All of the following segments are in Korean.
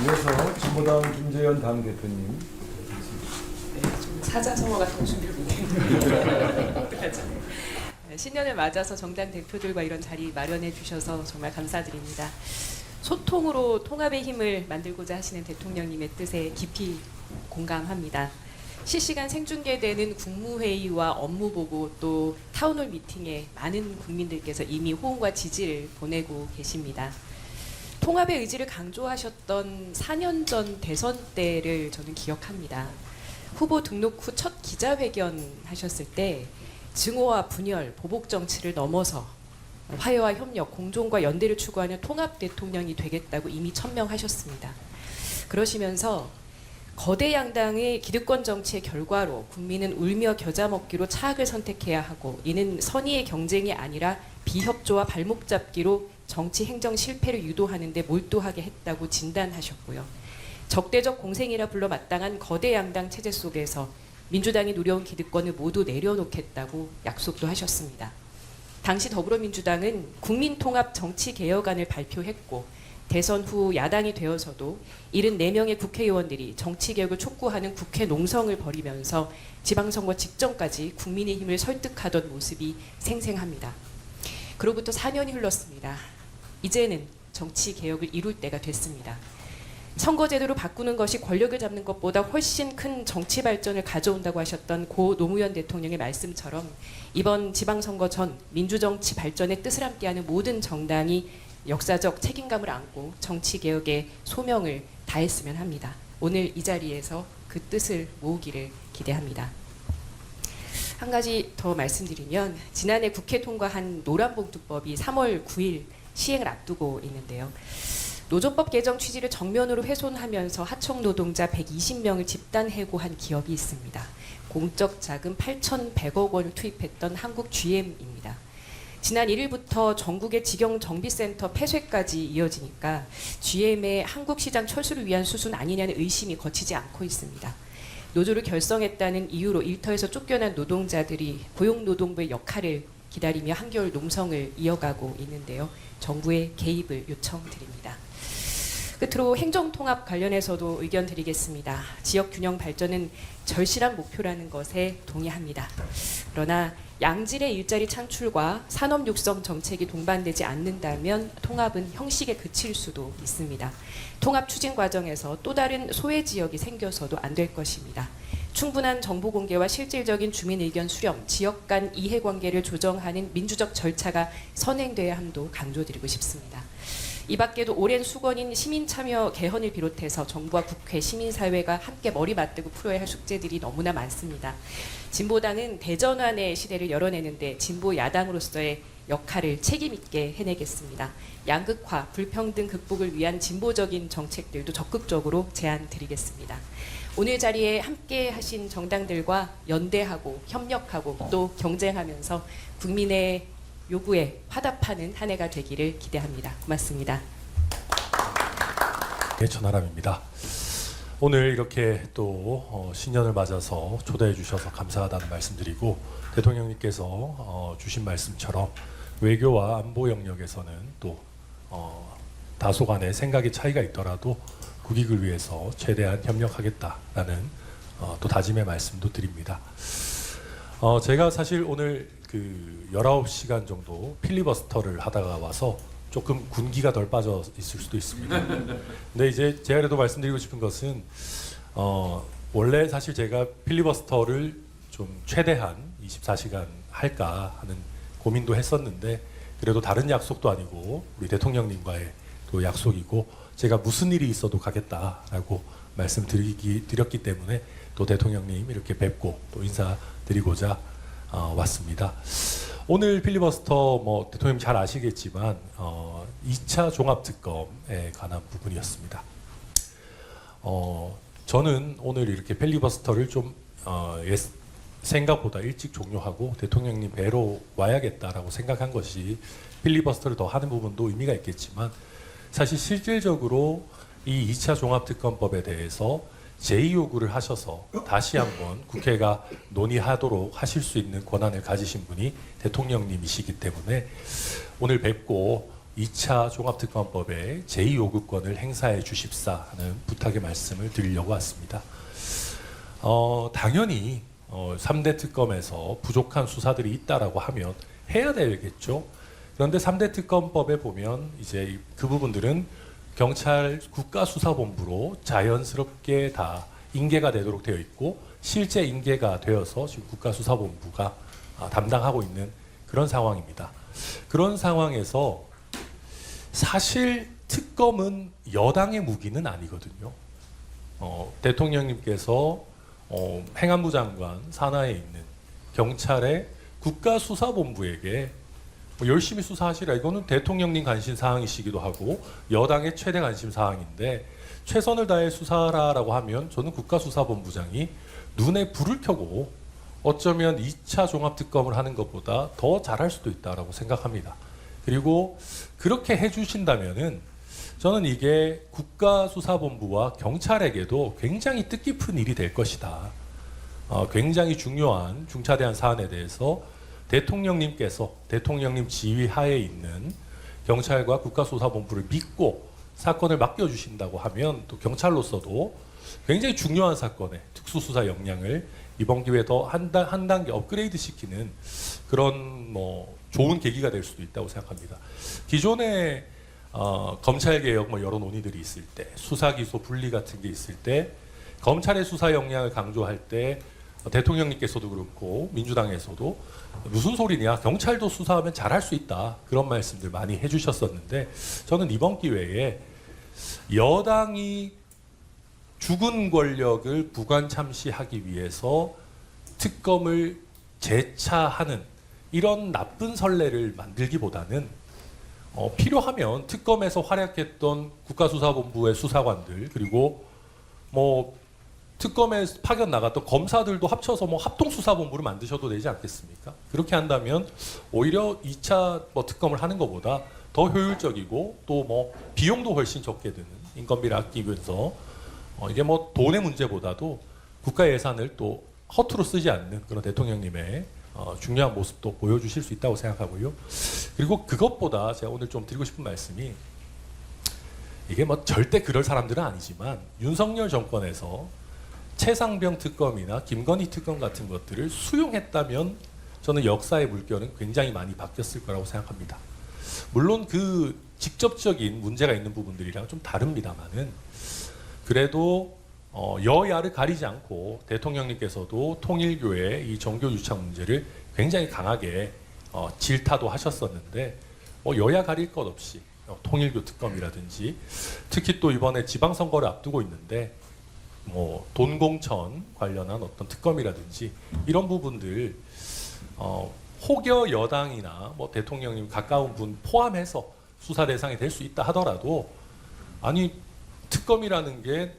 이어서 진보당 김재현 당대표님. 네, 좀 사자성어 같은 준비를 못했는데 어떡하죠? 신년을 맞아서 정당 대표들과 이런 자리 마련해 주셔서 정말 감사드립니다. 소통으로 통합의 힘을 만들고자 하시는 대통령님의 뜻에 깊이 공감합니다. 실시간 생중계되는 국무회의와 업무보고 또 타운홀 미팅에 많은 국민들께서 이미 호응과 지지를 보내고 계십니다. 통합의 의지를 강조하셨던 4년 전 대선 때를 저는 기억합니다. 후보 등록 후 첫 기자회견 하셨을 때 증오와 분열, 보복 정치를 넘어서 화해와 협력, 공존과 연대를 추구하는 통합 대통령이 되겠다고 이미 천명하셨습니다. 그러시면서 거대 양당의 기득권 정치의 결과로 국민은 울며 겨자 먹기로 차악을 선택해야 하고 이는 선의의 경쟁이 아니라 비협조와 발목 잡기로 정치 행정 실패를 유도하는 데 몰두하게 했다고 진단하셨고요. 적대적 공생이라 불러 마땅한 거대 양당 체제 속에서 민주당이 누려온 기득권을 모두 내려놓겠다고 약속도 하셨습니다. 당시 더불어민주당은 국민통합 정치개혁안을 발표했고 대선 후 야당이 되어서도 74명의 국회의원들이 정치개혁을 촉구하는 국회 농성을 벌이면서 지방선거 직전까지 국민의힘을 설득하던 모습이 생생합니다. 그로부터 4년이 흘렀습니다. 이제는 정치개혁을 이룰 때가 됐습니다. 선거제도를 바꾸는 것이 권력을 잡는 것보다 훨씬 큰 정치 발전을 가져온다고 하셨던 고 노무현 대통령의 말씀처럼 이번 지방선거 전 민주정치 발전의 뜻을 함께하는 모든 정당이 역사적 책임감을 안고 정치개혁의 소명을 다했으면 합니다. 오늘 이 자리에서 그 뜻을 모으기를 기대합니다. 한 가지 더 말씀드리면 지난해 국회 통과한 노란봉투법이 3월 9일 시행을 앞두고 있는데요. 노조법 개정 취지를 정면으로 훼손하면서 하청 노동자 120명을 집단 해고한 기업이 있습니다. 공적 자금 8,100억 원을 투입했던 한국 GM입니다. 지난 1일부터 전국의 직영 정비센터 폐쇄까지 이어지니까 GM의 한국 시장 철수를 위한 수순 아니냐는 의심이 거치지 않고 있습니다. 노조를 결성했다는 이유로 일터에서 쫓겨난 노동자들이 고용노동부의 역할을 기다리며 한겨울 농성을 이어가고 있는데요. 정부의 개입을 요청드립니다. 끝으로 행정통합 관련해서도 의견 드리겠습니다. 지역균형 발전은 절실한 목표라는 것에 동의합니다. 그러나 양질의 일자리 창출과 산업 육성 정책이 동반되지 않는다면 통합은 형식에 그칠 수도 있습니다. 통합 추진 과정에서 또 다른 소외 지역이 생겨서도 안 될 것입니다. 충분한 정보 공개와 실질적인 주민 의견 수렴, 지역 간 이해관계를 조정하는 민주적 절차가 선행돼야 함도 강조드리고 싶습니다. 이 밖에도 오랜 수건인 시민참여 개헌을 비롯해서 정부와 국회, 시민사회가 함께 머리 맞대고 풀어야 할 숙제들이 너무나 많습니다. 진보당은 대전환의 시대를 열어내는데 진보 야당으로서의 역할을 책임있게 해내겠습니다. 양극화, 불평등 극복을 위한 진보적인 정책들도 적극적으로 제안드리겠습니다. 오늘 자리에 함께 하신 정당들과 연대하고 협력하고 또 경쟁하면서 국민의 요구에 화답하는 한 해가 되기를 기대합니다. 고맙습니다. 네, 천하람입니다. 오늘 이렇게 또 신년을 맞아서 초대해 주셔서 감사하다는 말씀드리고 대통령님께서 주신 말씀처럼 외교와 안보 영역에서는 또 다소간의 생각의 차이가 있더라도 국익을 위해서 최대한 협력하겠다라는 또 다짐의 말씀도 드립니다. 제가 사실 오늘 그 19시간 정도 필리버스터를 하다가 와서 조금 군기가 덜 빠져 있을 수도 있습니다. 근데 이제 제가 그래도 말씀드리고 싶은 것은 원래 사실 제가 필리버스터를 좀 최대한 24시간 할까 하는 고민도 했었는데 그래도 다른 약속도 아니고 우리 대통령님과의 또 약속이고 제가 무슨 일이 있어도 가겠다라고 말씀드렸기 때문에 또 대통령님 이렇게 뵙고 또 인사드리고자 왔습니다. 오늘 필리버스터 뭐 대통령님 잘 아시겠지만 2차 종합특검에 관한 부분이었습니다. 저는 오늘 이렇게 필리버스터를 좀 생각보다 일찍 종료하고 대통령님 뵈러 와야겠다라고 생각한 것이 필리버스터를 더 하는 부분도 의미가 있겠지만 사실 실질적으로 이 2차 종합특검법에 대해서 제2요구를 하셔서 다시 한번 국회가 논의하도록 하실 수 있는 권한을 가지신 분이 대통령님이시기 때문에 오늘 뵙고 2차 종합특검법의 제2요구권을 행사해 주십사 하는 부탁의 말씀을 드리려고 왔습니다. 당연히 3대 특검에서 부족한 수사들이 있다라고 하면 해야 되겠죠. 그런데 3대 특검법에 보면 이제 그 부분들은 경찰 국가수사본부로 자연스럽게 다 인계가 되도록 되어 있고 실제 인계가 되어서 지금 국가수사본부가 담당하고 있는 그런 상황입니다. 그런 상황에서 사실 특검은 여당의 무기는 아니거든요. 대통령님께서 행안부 장관 산하에 있는 경찰의 국가수사본부에게 열심히 수사하시라. 이거는 대통령님 관심 사항이시기도 하고 여당의 최대 관심 사항인데 최선을 다해 수사하라라고 하면 저는 국가수사본부장이 눈에 불을 켜고 어쩌면 2차 종합특검을 하는 것보다 더 잘할 수도 있다라고 생각합니다. 그리고 그렇게 해주신다면은 저는 이게 국가수사본부와 경찰에게도 굉장히 뜻깊은 일이 될 것이다. 굉장히 중요한 중차대한 사안에 대해서 대통령님께서 대통령님 지휘 하에 있는 경찰과 국가수사본부를 믿고 사건을 맡겨주신다고 하면 또 경찰로서도 굉장히 중요한 사건에 특수수사 역량을 이번 기회에 더 한 단계 업그레이드 시키는 그런 좋은 계기가 될 수도 있다고 생각합니다. 기존에 검찰개혁 여러 논의들이 있을 때 수사기소 분리 같은 게 있을 때 검찰의 수사 역량을 강조할 때 대통령님께서도 그렇고 민주당에서도 무슨 소리냐 경찰도 수사하면 잘할 수 있다 그런 말씀들 많이 해주셨었는데 저는 이번 기회에 여당이 죽은 권력을 부관 참시하기 위해서 특검을 재차하는 이런 나쁜 선례를 만들기보다는 필요하면 특검에서 활약했던 국가수사본부의 수사관들 그리고 특검에 파견 나갔던 검사들도 합쳐서 합동수사본부를 만드셔도 되지 않겠습니까? 그렇게 한다면 오히려 2차 특검을 하는 것보다 더 효율적이고 또 비용도 훨씬 적게 드는 인건비를 아끼면서 이게 돈의 문제보다도 국가 예산을 또 허투루 쓰지 않는 그런 대통령님의 중요한 모습도 보여주실 수 있다고 생각하고요. 그리고 그것보다 제가 오늘 좀 드리고 싶은 말씀이 이게 절대 그럴 사람들은 아니지만 윤석열 정권에서 최상병 특검이나 김건희 특검 같은 것들을 수용했다면 저는 역사의 물결은 굉장히 많이 바뀌었을 거라고 생각합니다. 물론 그 직접적인 문제가 있는 부분들이랑 좀 다릅니다만은 그래도 여야를 가리지 않고 대통령님께서도 통일교의 이 정교 유착 문제를 굉장히 강하게 질타도 하셨었는데 여야 가릴 것 없이 통일교 특검이라든지 특히 또 이번에 지방선거를 앞두고 있는데 돈공천 관련한 어떤 특검이라든지 이런 부분들 혹여 여당이나 대통령님 가까운 분 포함해서 수사 대상이 될 수 있다 하더라도 아니 특검이라는 게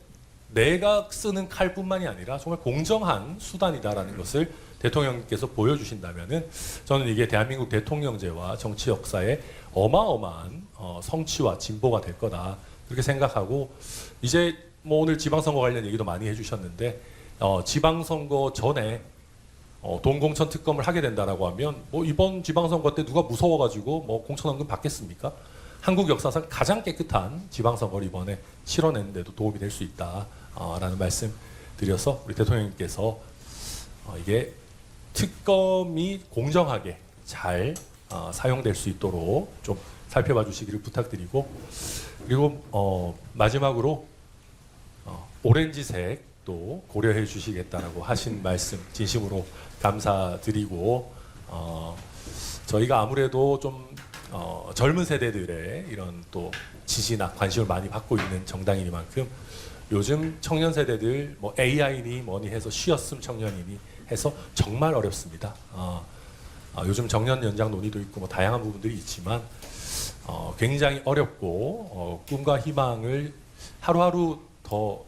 내가 쓰는 칼뿐만이 아니라 정말 공정한 수단이다라는 것을 대통령님께서 보여주신다면은 저는 이게 대한민국 대통령제와 정치 역사에 어마어마한 성취와 진보가 될 거다 그렇게 생각하고 이제 오늘 지방선거 관련 얘기도 많이 해주셨는데 지방선거 전에 돈공천 특검을 하게 된다라고 하면 이번 지방선거 때 누가 무서워가지고 공천원금 받겠습니까? 한국 역사상 가장 깨끗한 지방선거를 이번에 치러내는데도 도움이 될 수 있다라는 말씀 드려서 우리 대통령님께서 이게 특검이 공정하게 잘 사용될 수 있도록 좀 살펴봐 주시기를 부탁드리고 그리고 마지막으로 오렌지색도 고려해 주시겠다라고 하신 말씀 진심으로 감사드리고 저희가 아무래도 좀 젊은 세대들의 이런 또 지지나 관심을 많이 받고 있는 정당이니만큼 요즘 청년 세대들 AI니 뭐니 해서 쉬었음 청년이니 해서 정말 어렵습니다. 요즘 정년 연장 논의도 있고 다양한 부분들이 있지만 굉장히 어렵고 꿈과 희망을 하루하루 더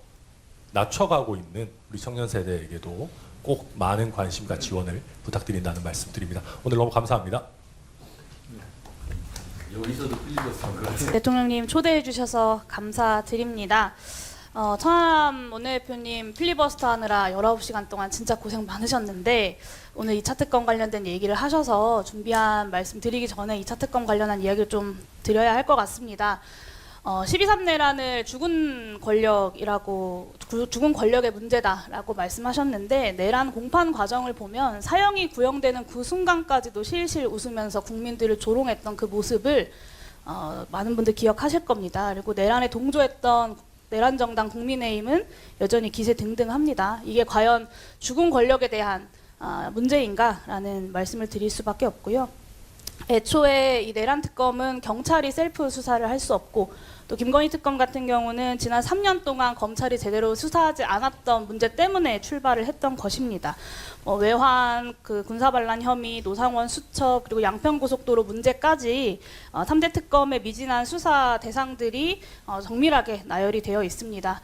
낮춰가고 있는 우리 청년 세대에게도 꼭 많은 관심과 지원을 부탁드린다는 말씀드립니다. 오늘 너무 감사합니다. 대통령님 초대해 주셔서 감사드립니다. 천하람 원내대표님 필리버스터 하느라 19시간 동안 진짜 고생 많으셨는데 오늘 2차 특검 관련된 얘기를 하셔서 준비한 말씀 드리기 전에 2차 특검 관련한 이야기를 좀 드려야 할 것 같습니다. 12.3 내란을 죽은 권력이라고 죽은 권력의 문제다라고 말씀하셨는데 내란 공판 과정을 보면 사형이 구형되는 그 순간까지도 실실 웃으면서 국민들을 조롱했던 그 모습을 많은 분들 기억하실 겁니다. 그리고 내란에 동조했던 내란 정당 국민의힘은 여전히 기세등등합니다. 이게 과연 죽은 권력에 대한 문제인가라는 말씀을 드릴 수밖에 없고요. 애초에 이 내란 특검은 경찰이 셀프 수사를 할 수 없고 또 김건희 특검 같은 경우는 지난 3년 동안 검찰이 제대로 수사하지 않았던 문제 때문에 출발을 했던 것입니다. 외환, 군사반란 혐의, 노상원 수첩 그리고 양평고속도로 문제까지 3대 특검의 미진한 수사 대상들이 정밀하게 나열이 되어 있습니다.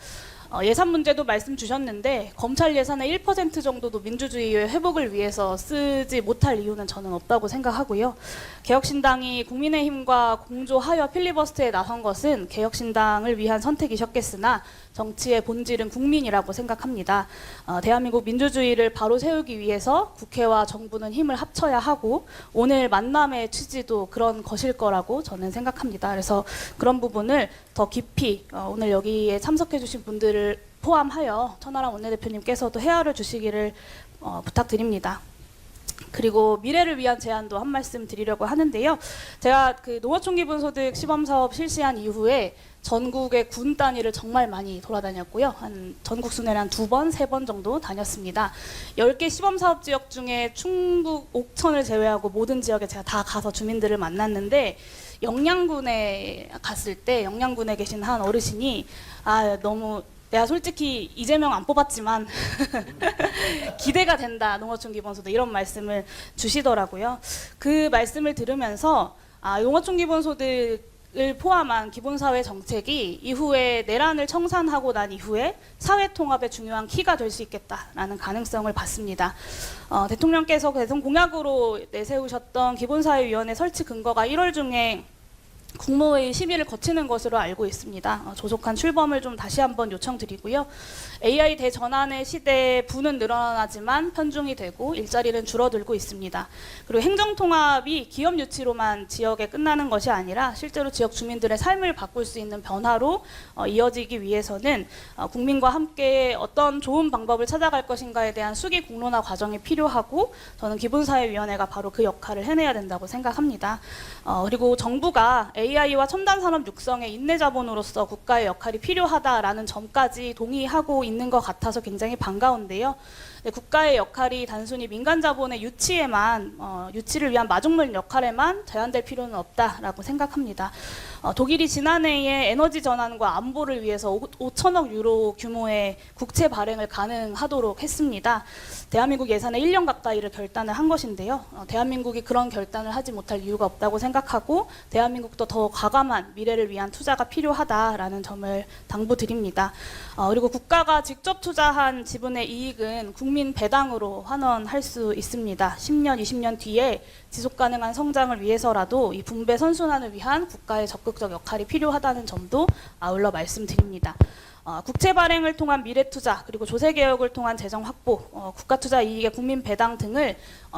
예산 문제도 말씀 주셨는데 검찰 예산의 1% 정도도 민주주의의 회복을 위해서 쓰지 못할 이유는 저는 없다고 생각하고요. 개혁신당이 국민의힘과 공조하여 필리버스터에 나선 것은 개혁신당을 위한 선택이셨겠으나 정치의 본질은 국민이라고 생각합니다. 대한민국 민주주의를 바로 세우기 위해서 국회와 정부는 힘을 합쳐야 하고 오늘 만남의 취지도 그런 것일 거라고 저는 생각합니다. 그래서 그런 부분을 더 깊이 오늘 여기에 참석해 주신 분들을 포함하여 천하람 원내대표님께서도 헤아려 주시기를 부탁드립니다. 그리고 미래를 위한 제안도 한 말씀 드리려고 하는데요. 제가 농어촌 기본소득 시범사업 실시한 이후에 전국의 군 단위를 정말 많이 돌아다녔고요. 한 전국 순회를 한 2번, 3번 정도 다녔습니다. 10개 시범사업 지역 중에 충북 옥천을 제외하고 모든 지역에 제가 다 가서 주민들을 만났는데 영양군에 갔을 때 영양군에 계신 한 어르신이 너무 내가 솔직히 이재명 안 뽑았지만 기대가 된다 농어촌 기본소득 이런 말씀을 주시더라고요. 그 말씀을 들으면서 농어촌 기본소득을 포함한 기본사회 정책이 이후에 내란을 청산하고 난 이후에 사회통합의 중요한 키가 될 수 있겠다라는 가능성을 봤습니다. 대통령께서 대선 공약으로 내세우셨던 기본사회위원회 설치 근거가 1월 중에 국무회의 심의를 거치는 것으로 알고 있습니다. 조속한 출범을 좀 다시 한번 요청드리고요. AI 대전환의 시대에 부는 늘어나지만 편중이 되고 일자리는 줄어들고 있습니다. 그리고 행정통합이 기업 유치로만 지역에 끝나는 것이 아니라 실제로 지역 주민들의 삶을 바꿀 수 있는 변화로 이어지기 위해서는 국민과 함께 어떤 좋은 방법을 찾아갈 것인가에 대한 수기 공론화 과정이 필요하고 저는 기본사회위원회가 바로 그 역할을 해내야 된다고 생각합니다. 그리고 정부가 AI와 첨단 산업 육성의 인내 자본으로서 국가의 역할이 필요하다라는 점까지 동의하고 있는 것 같아서 굉장히 반가운데요. 국가의 역할이 단순히 민간 자본의 유치를 위한 마중물 역할에만 제한될 필요는 없다라고 생각합니다. 독일이 지난해에 에너지 전환과 안보를 위해서 5천억 유로 규모의 국채 발행을 가능하도록 했습니다. 대한민국 예산의 1년 가까이를 결단을 한 것인데요. 대한민국이 그런 결단을 하지 못할 이유가 없다고 생각하고 대한민국도 더 과감한 미래를 위한 투자가 필요하다라는 점을 당부드립니다. 그리고 국가가 직접 투자한 지분의 이익은 국민 배당으로 환원할 수 있습니다. 10년, 20년 뒤에 지속가능한 성장을 위해서라도 이 분배 선순환을 위한 국가의 적극적 역할이 필요하다는 점도 아울러 말씀드립니다. 국채 발행을 통한 미래 투자 그리고 조세 개혁을 통한 재정 확보, 국가 투자 이익의 국민 배당 등을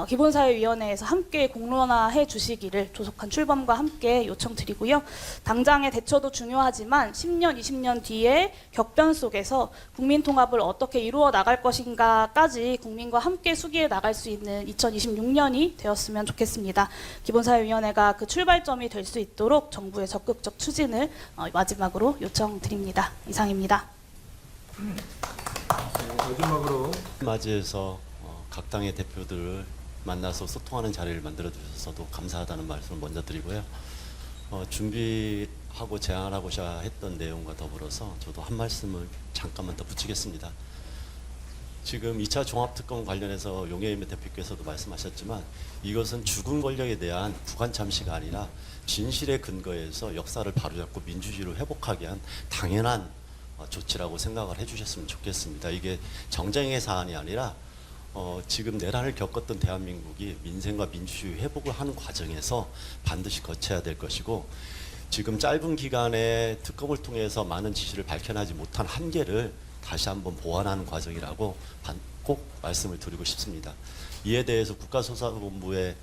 기본사회위원회에서 함께 공론화해 주시기를 조속한 출범과 함께 요청드리고요. 당장의 대처도 중요하지만 10년, 20년 뒤에 격변 속에서 국민 통합을 어떻게 이루어 나갈 것인가까지 국민과 함께 수기해 나갈 수 있는 2026년이 되었으면 좋겠습니다. 기본사회위원회가 그 출발점이 될 수 있도록 정부의 적극적 추진을 마지막으로 요청드립니다. 이상입니다. 마지막으로 맞이해서 각 당의 대표들을 만나서 소통하는 자리를 만들어 주셔서도 감사하다는 말씀을 먼저 드리고요. 준비하고 제안하고자 했던 내용과 더불어서 저도 한 말씀을 잠깐만 더 붙이겠습니다. 지금 2차 종합특검 관련해서 용해임 대표께서도 말씀하셨지만 이것은 죽은 권력에 대한 구간 참시가 아니라 진실의 근거에서 역사를 바로잡고 민주주의를 회복하게 한 당연한 조치라고 생각을 해주셨으면 좋겠습니다. 이게 정쟁의 사안이 아니라 지금 내란을 겪었던 대한민국이 민생과 민주주의 회복을 하는 과정에서 반드시 거쳐야 될 것이고 지금 짧은 기간에 특검을 통해서 많은 지시를 밝혀내지 못한 한계를 다시 한번 보완하는 과정이라고 꼭 말씀을 드리고 싶습니다. 이에 대해서 국가수사본부의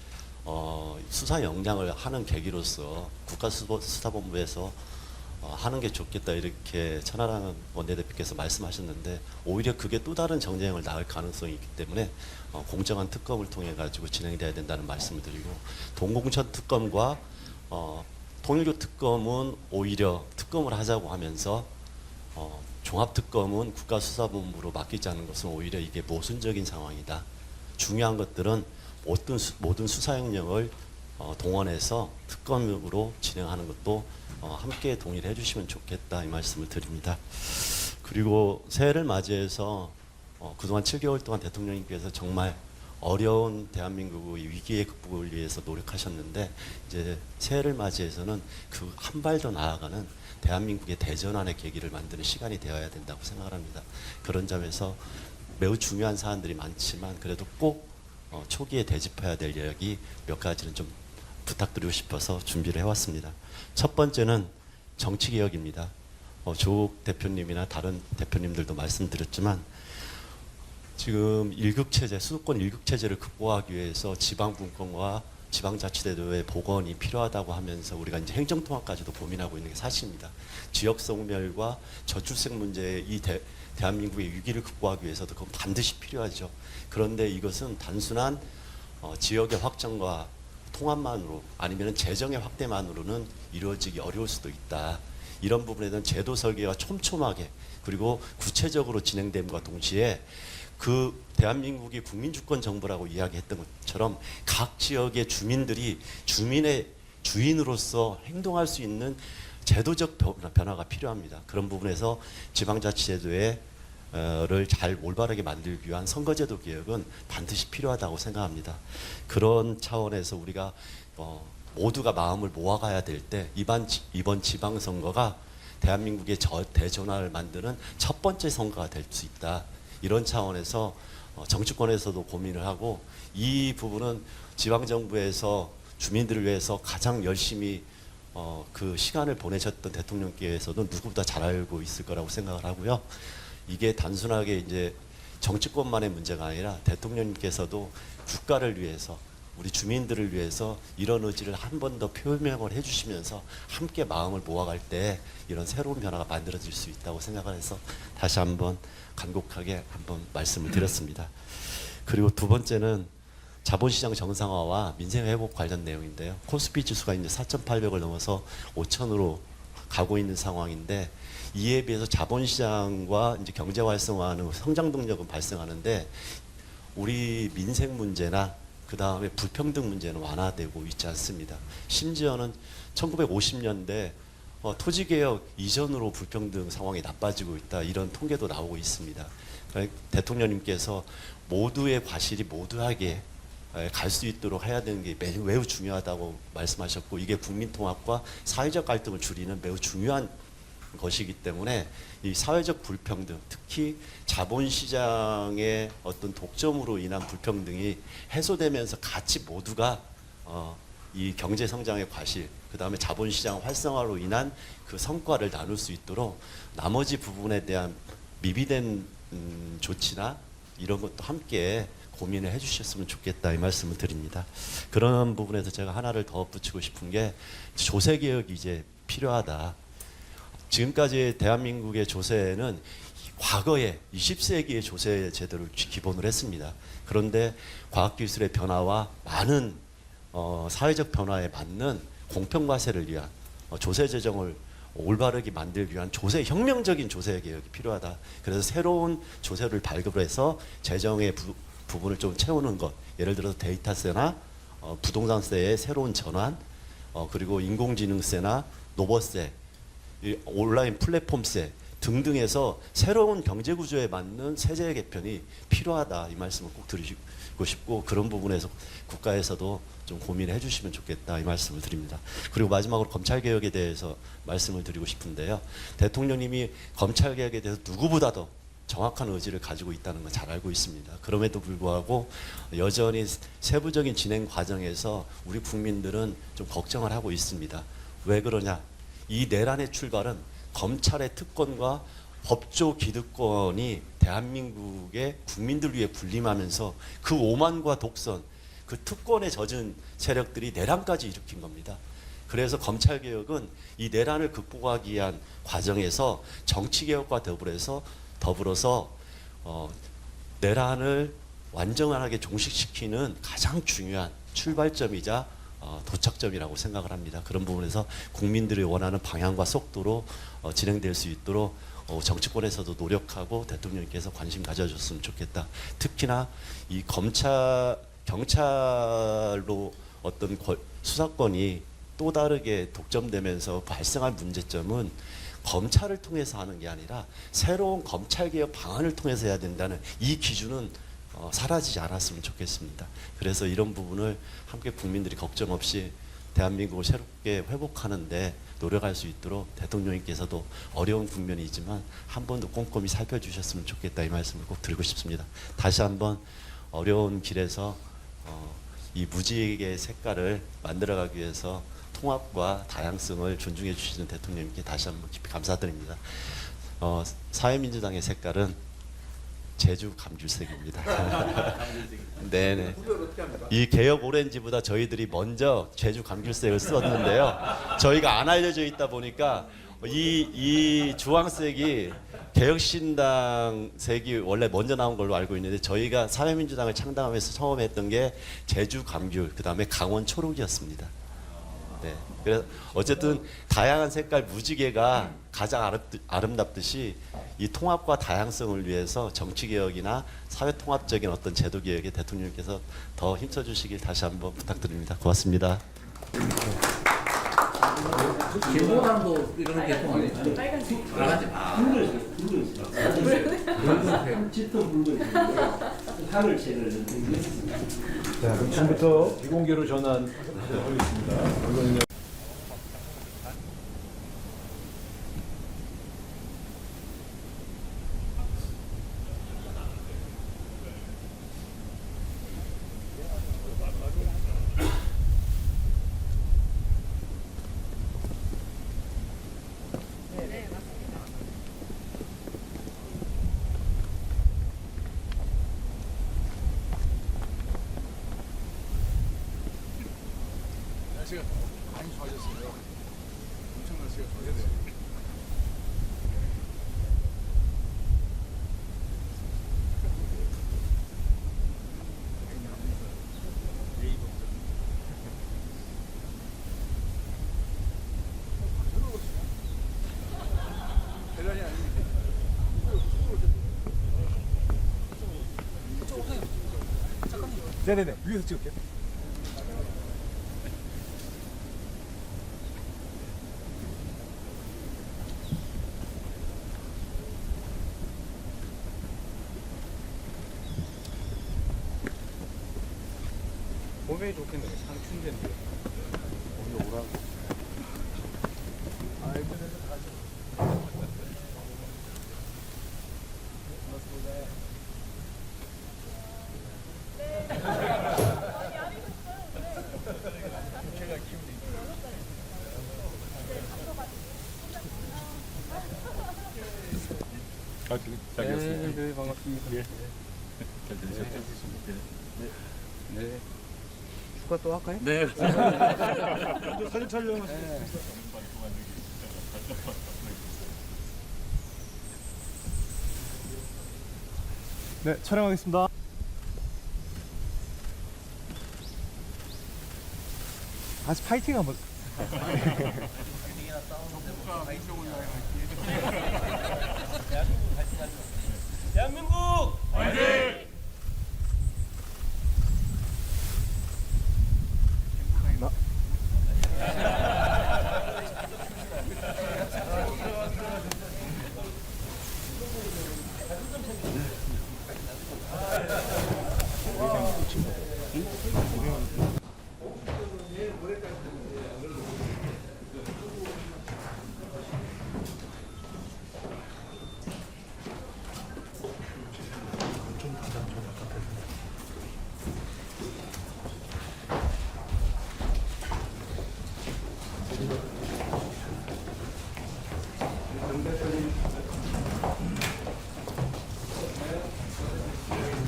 수사 역량을 하는 계기로서 국가수사본부에서 하는 게 좋겠다 이렇게 천하람 원내대표께서 말씀하셨는데 오히려 그게 또 다른 정쟁을 낳을 가능성이 있기 때문에 공정한 특검을 통해 가지고 진행돼야 된다는 말씀을 드리고 동공천 특검과 통일교 특검은 오히려 특검을 하자고 하면서 종합특검은 국가수사본부로 맡기자는 것은 오히려 이게 모순적인 상황이다. 중요한 것들은 모든 수사 역량을 동원해서 특검으로 진행하는 것도 함께 동의를 해주시면 좋겠다 이 말씀을 드립니다. 그리고 새해를 맞이해서 그동안 7개월 동안 대통령님께서 정말 어려운 대한민국의 위기의 극복을 위해서 노력하셨는데 이제 새해를 맞이해서는 그 한 발 더 나아가는 대한민국의 대전환의 계기를 만드는 시간이 되어야 된다고 생각합니다. 그런 점에서 매우 중요한 사안들이 많지만 그래도 꼭 초기에 되짚어야 될 이야기 몇 가지는 좀 부탁드리고 싶어서 준비를 해왔습니다. 첫 번째는 정치개혁입니다. 조국 대표님이나 다른 대표님들도 말씀드렸지만 지금 일극체제, 수도권 일극체제를 극복하기 위해서 지방분권과 지방자치제도의 복원이 필요하다고 하면서 우리가 이제 행정통합까지도 고민하고 있는 게 사실입니다. 지역성멸과 저출생 문제의 이 대한민국의 위기를 극복하기 위해서도 그건 반드시 필요하죠. 그런데 이것은 단순한 지역의 확장과 통합만으로 아니면 재정의 확대만으로는 이루어지기 어려울 수도 있다. 이런 부분에 대한 제도 설계가 촘촘하게 그리고 구체적으로 진행됨과 동시에 그 대한민국이 국민주권 정부라고 이야기했던 것처럼 각 지역의 주민들이 주민의 주인으로서 행동할 수 있는 제도적 변화가 필요합니다. 그런 부분에서 지방자치제도를 잘 올바르게 만들기 위한 선거제도 개혁은 반드시 필요하다고 생각합니다. 그런 차원에서 우리가 모두가 마음을 모아가야 될 때 이번 지방선거가 대한민국의 대전환을 만드는 첫 번째 선거가 될 수 있다. 이런 차원에서 정치권에서도 고민을 하고 이 부분은 지방정부에서 주민들을 위해서 가장 열심히 그 시간을 보내셨던 대통령께서도 누구보다 잘 알고 있을 거라고 생각을 하고요. 이게 단순하게 이제 정치권만의 문제가 아니라 대통령님께서도 국가를 위해서 우리 주민들을 위해서 이런 의지를 한 번 더 표명을 해주시면서 함께 마음을 모아갈 때 이런 새로운 변화가 만들어질 수 있다고 생각을 해서 다시 한번 간곡하게 한번 말씀을 드렸습니다. 그리고 두 번째는 자본시장 정상화와 민생회복 관련 내용인데요. 코스피 지수가 이제 4,800을 넘어서 5,000으로 가고 있는 상황인데 이에 비해서 자본시장과 이제 경제 활성화하는 성장 동력은 발생하는데 우리 민생 문제나 그 다음에 불평등 문제는 완화되고 있지 않습니다. 심지어는 1950년대 토지개혁 이전으로 불평등 상황이 나빠지고 있다 이런 통계도 나오고 있습니다. 그러니까 대통령님께서 모두의 과실이 모두에게 갈 수 있도록 해야 되는 게 매우 중요하다고 말씀하셨고 이게 국민통합과 사회적 갈등을 줄이는 매우 중요한 것이기 때문에 이 사회적 불평등, 특히 자본시장의 어떤 독점으로 인한 불평등이 해소되면서 같이 모두가 이 경제 성장의 과실, 그 다음에 자본시장 활성화로 인한 그 성과를 나눌 수 있도록 나머지 부분에 대한 미비된 조치나 이런 것도 함께 고민을 해주셨으면 좋겠다 이 말씀을 드립니다. 그런 부분에서 제가 하나를 더 붙이고 싶은 게 조세개혁이 이제 필요하다. 지금까지 대한민국의 조세는 과거에 20세기의 조세 제도를 기본으로 했습니다. 그런데 과학기술의 변화와 많은 사회적 변화에 맞는 공평과세를 위한 조세 제정을 올바르게 만들기 위한 혁명적인 조세 개혁이 필요하다. 그래서 새로운 조세를 발급을 해서 재정의 부분을 좀 채우는 것, 예를 들어서 데이터세나 부동산세의 새로운 전환, 그리고 인공지능세나 노버세, 온라인 플랫폼세 등등해서 새로운 경제 구조에 맞는 세제 개편이 필요하다 이 말씀을 꼭 드리고 싶고 그런 부분에서 국가에서도 좀 고민을 해주시면 좋겠다 이 말씀을 드립니다. 그리고 마지막으로 검찰 개혁에 대해서 말씀을 드리고 싶은데요. 대통령님이 검찰 개혁에 대해서 누구보다도 정확한 의지를 가지고 있다는 건 잘 알고 있습니다. 그럼에도 불구하고 여전히 세부적인 진행 과정에서 우리 국민들은 좀 걱정을 하고 있습니다. 왜 그러냐? 이 내란의 출발은 검찰의 특권과 법조 기득권이 대한민국의 국민들 위해 군림하면서 그 오만과 독선, 그 특권에 젖은 세력들이 내란까지 일으킨 겁니다. 그래서 검찰개혁은 이 내란을 극복하기 위한 과정에서 정치개혁과 더불어서 내란을 완전하게 종식시키는 가장 중요한 출발점이자 도착점이라고 생각을 합니다. 그런 부분에서 국민들이 원하는 방향과 속도로 진행될 수 있도록 정치권에서도 노력하고 대통령께서 관심 가져줬으면 좋겠다. 특히나 이 경찰로 어떤 수사권이 또 다르게 독점되면서 발생한 문제점은 검찰을 통해서 하는 게 아니라 새로운 검찰개혁 방안을 통해서 해야 된다는 이 기준은 사라지지 않았으면 좋겠습니다. 그래서 이런 부분을 함께 국민들이 걱정 없이 대한민국을 새롭게 회복하는데 노력할 수 있도록 대통령님께서도 어려운 국면이지만 한 번 더 꼼꼼히 살펴주셨으면 좋겠다 이 말씀을 꼭 드리고 싶습니다. 다시 한번 어려운 길에서 이 무지개의 색깔을 만들어가기 위해서 통합과 다양성을 존중해 주시는 대통령님께 다시 한번 깊이 감사드립니다. 사회민주당의 색깔은 제주 감귤색입니다. 네네. 이 개혁 오렌지보다 저희들이 먼저 제주 감귤색을 썼는데요. 저희가 안 알려져 있다 보니까 이 주황색이 개혁신당 색이 원래 먼저 나온 걸로 알고 있는데 저희가 사회민주당을 창당하면서 처음 했던 게 제주 감귤, 그 다음에 강원 초록이었습니다. 네. 그래서 어쨌든 다양한 색깔 무지개가 가장 아름답듯이 이 통합과 다양성을 위해서 정치개혁이나 사회통합적인 어떤 제도개혁에 대통령께서 더 힘써주시길 다시 한번 부탁드립니다. 고맙습니다. 개보다도 이런 개통 아니죠? 빨간색. 붉은색. 짙은 붉은색. 하늘색을 자, 그럼 지금부터 비공개로 전환하겠습니다. 날씨가 많이 좋아졌어요. 엄청 날씨가 좋아졌어요. 대단히 아닙니다. 네네네. 위에서 찍을게요. 봄에 좋겠네요. 상춘제인데. 오늘 오라고. 아, 이번에는 가죠. 고맙습니다. 제가 키우는 네, 반갑습니다. 예. 잘 들으셨죠? 네. 축하 또 할까요? 네. 사진 촬영. 네, 촬영하겠습니다. 다시 파이팅 한번. 대한민국 화이팅!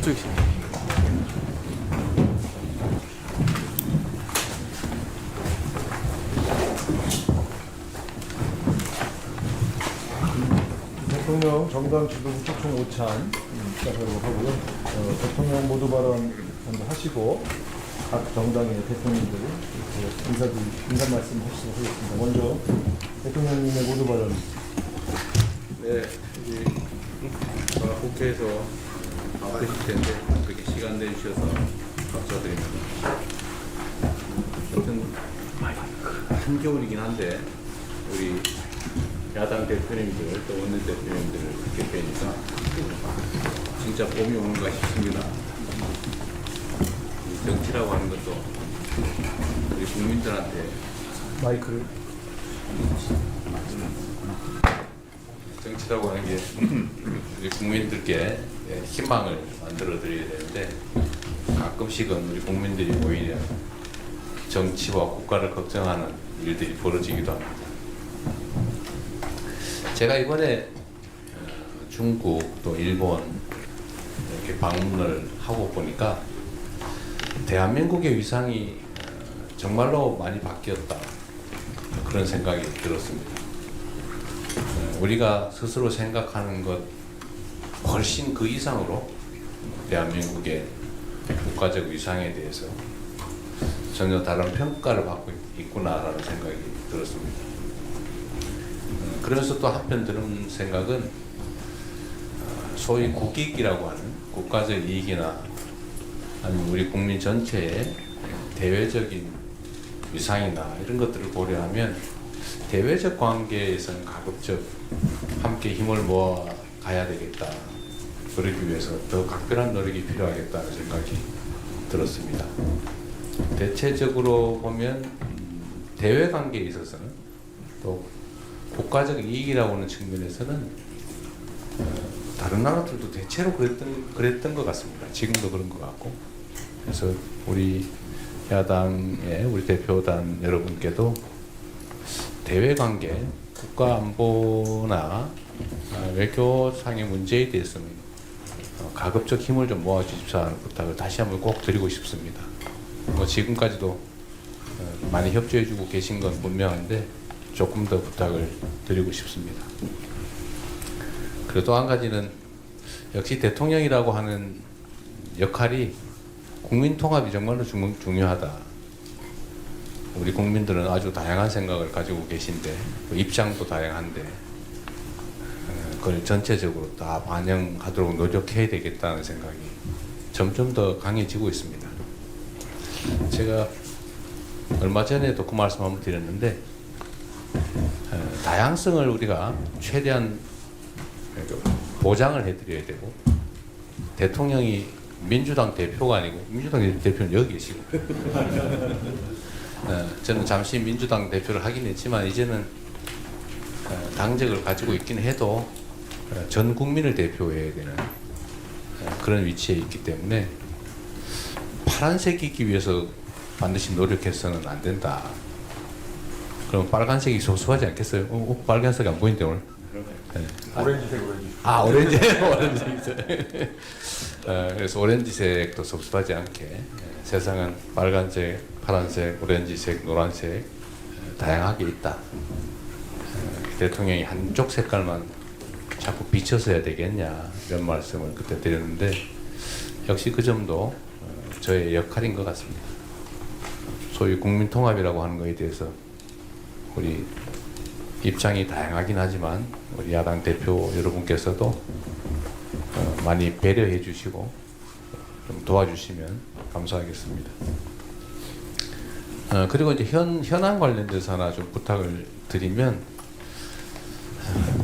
저기. 대통령 정당 지도부 초청 오찬 시작하도록 하고요. 대통령 모두 발언 먼저 하시고 각 정당의 대통령들 인사 말씀 하시도록 하겠습니다. 먼저 대통령님의 모두 발언. 네, 우리 국회에서 바쁘실 텐데 그렇게 시간 내주셔서 감사드립니다. 하여튼 한겨울이긴 한데 우리 야당 대표님들 또 원내 대표님들을 이렇게 뵈니까 진짜 봄이 오는가 싶습니다. 이 정치라고 하는 것도 우리 국민들한테 마이크를. 정치라고 하는 게 우리 국민들께 희망을 만들어 드려야 되는데 가끔씩은 우리 국민들이 오히려 정치와 국가를 걱정하는 일들이 벌어지기도 합니다. 제가 이번에 중국 또 일본 이렇게 방문을 하고 보니까 대한민국의 위상이 정말로 많이 바뀌었다 그런 생각이 들었습니다. 우리가 스스로 생각하는 것 훨씬 그 이상으로 대한민국의 국가적 위상에 대해서 전혀 다른 평가를 받고 있구나라는 생각이 들었습니다. 그러면서 또 한편 드는 생각은 소위 국익이라고 하는 국가적 이익이나 아니면 우리 국민 전체의 대외적인 위상이나 이런 것들을 고려하면 대외적 관계에서는 가급적 함께 힘을 모아 가야 되겠다. 그러기 위해서 더 각별한 노력이 필요하겠다는 생각이 들었습니다. 대체적으로 보면 대외 관계에 있어서는 또 국가적 이익이라고 하는 측면에서는 다른 나라들도 대체로 그랬던 것 같습니다. 지금도 그런 것 같고. 그래서 우리 야당의 우리 대표단 여러분께도 대외 관계, 국가 안보나 외교상의 문제에 대해서는 가급적 힘을 좀 모아주십사 하는 부탁을 다시 한번 꼭 드리고 싶습니다. 뭐 지금까지도 많이 협조해주고 계신 건 분명한데 조금 더 부탁을 드리고 싶습니다. 그리고 또 한 가지는 역시 대통령이라고 하는 역할이 국민 통합이 정말로 중요하다. 우리 국민들은 아주 다양한 생각을 가지고 계신데 입장도 다양한데 그걸 전체적으로 다 반영하도록 노력해야 되겠다는 생각이 점점 더 강해지고 있습니다. 제가 얼마 전에도 그 말씀 한번 드렸는데 다양성을 우리가 최대한 보장을 해드려야 되고 대통령이 민주당 대표가 아니고 민주당 대표는 여기 계시고 저는 잠시 민주당 대표를 하긴 했지만 이제는 당적을 가지고 있긴 해도 전 국민을 대표해야 되는 그런 위치에 있기 때문에 파란색이기 위해서 반드시 노력해서는 안 된다. 그럼 빨간색이 소소하지 않겠어요? 빨간색이 안 보이는데 오늘. 네. 오렌지색. 아 오렌지 오렌지색. 그래서 오렌지색도 섭섭하지 않게 세상은 빨간색, 파란색, 오렌지색, 노란색 다양하게 있다. 대통령이 한쪽 색깔만 자꾸 비춰서 해야 되겠냐 이런 말씀을 그때 드렸는데 역시 그 점도 저의 역할인 것 같습니다. 소위 국민통합이라고 하는 것에 대해서 우리 입장이 다양하긴 하지만 우리 야당 대표 여러분께서도 많이 배려해 주시고 좀 도와주시면 감사하겠습니다. 그리고 이제 현안 관련돼서 하나 좀 부탁을 드리면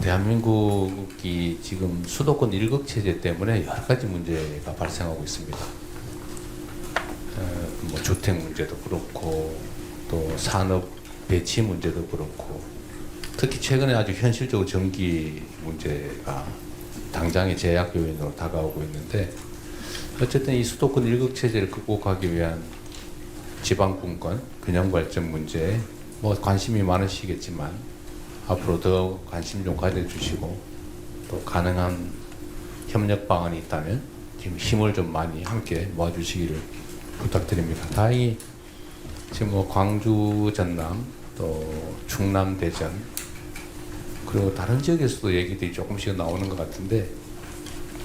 대한민국이 지금 수도권 일극 체제 때문에 여러 가지 문제가 발생하고 있습니다. 뭐 주택 문제도 그렇고 또 산업 배치 문제도 그렇고 특히 최근에 아주 현실적으로 전기 문제가 당장의 제약 요인으로 다가오고 있는데 어쨌든 이 수도권 일극 체제를 극복하기 위한 지방 분권 균형 발전 문제에 뭐 관심이 많으시겠지만 앞으로 더 관심 좀 가져주시고 또 가능한 협력 방안이 있다면 힘을 좀 많이 함께 모아주시기를 부탁드립니다. 다행히 지금 뭐 광주, 전남, 또 충남, 대전 그리고 다른 지역에서도 얘기들이 조금씩 나오는 것 같은데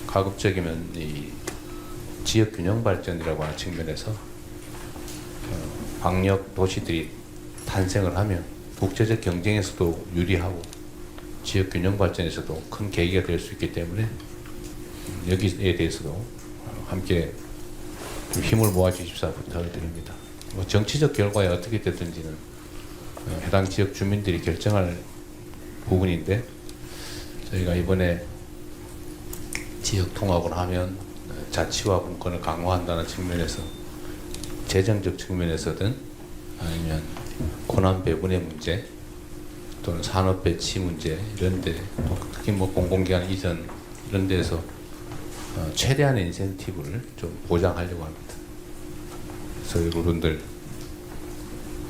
가급적이면 이 지역 균형 발전이라고 하는 측면에서 광역 도시들이 탄생을 하면 국제적 경쟁에서도 유리하고 지역 균형 발전에서도 큰 계기가 될 수 있기 때문에 여기에 대해서도 함께 좀 힘을 모아 주십사 부탁을 드립니다. 뭐 정치적 결과에 어떻게 됐든지는 해당 지역 주민들이 결정할 부분인데 저희가 이번에 지역 통합을 하면 자치와 분권을 강화한다는 측면에서 재정적 측면에서든 아니면 권한 배분의 문제 또는 산업 배치 문제 이런데 특히 뭐 공공기관 이전 이런 데서 최대한의 인센티브를 좀 보장하려고 합니다. 그래서 여러분들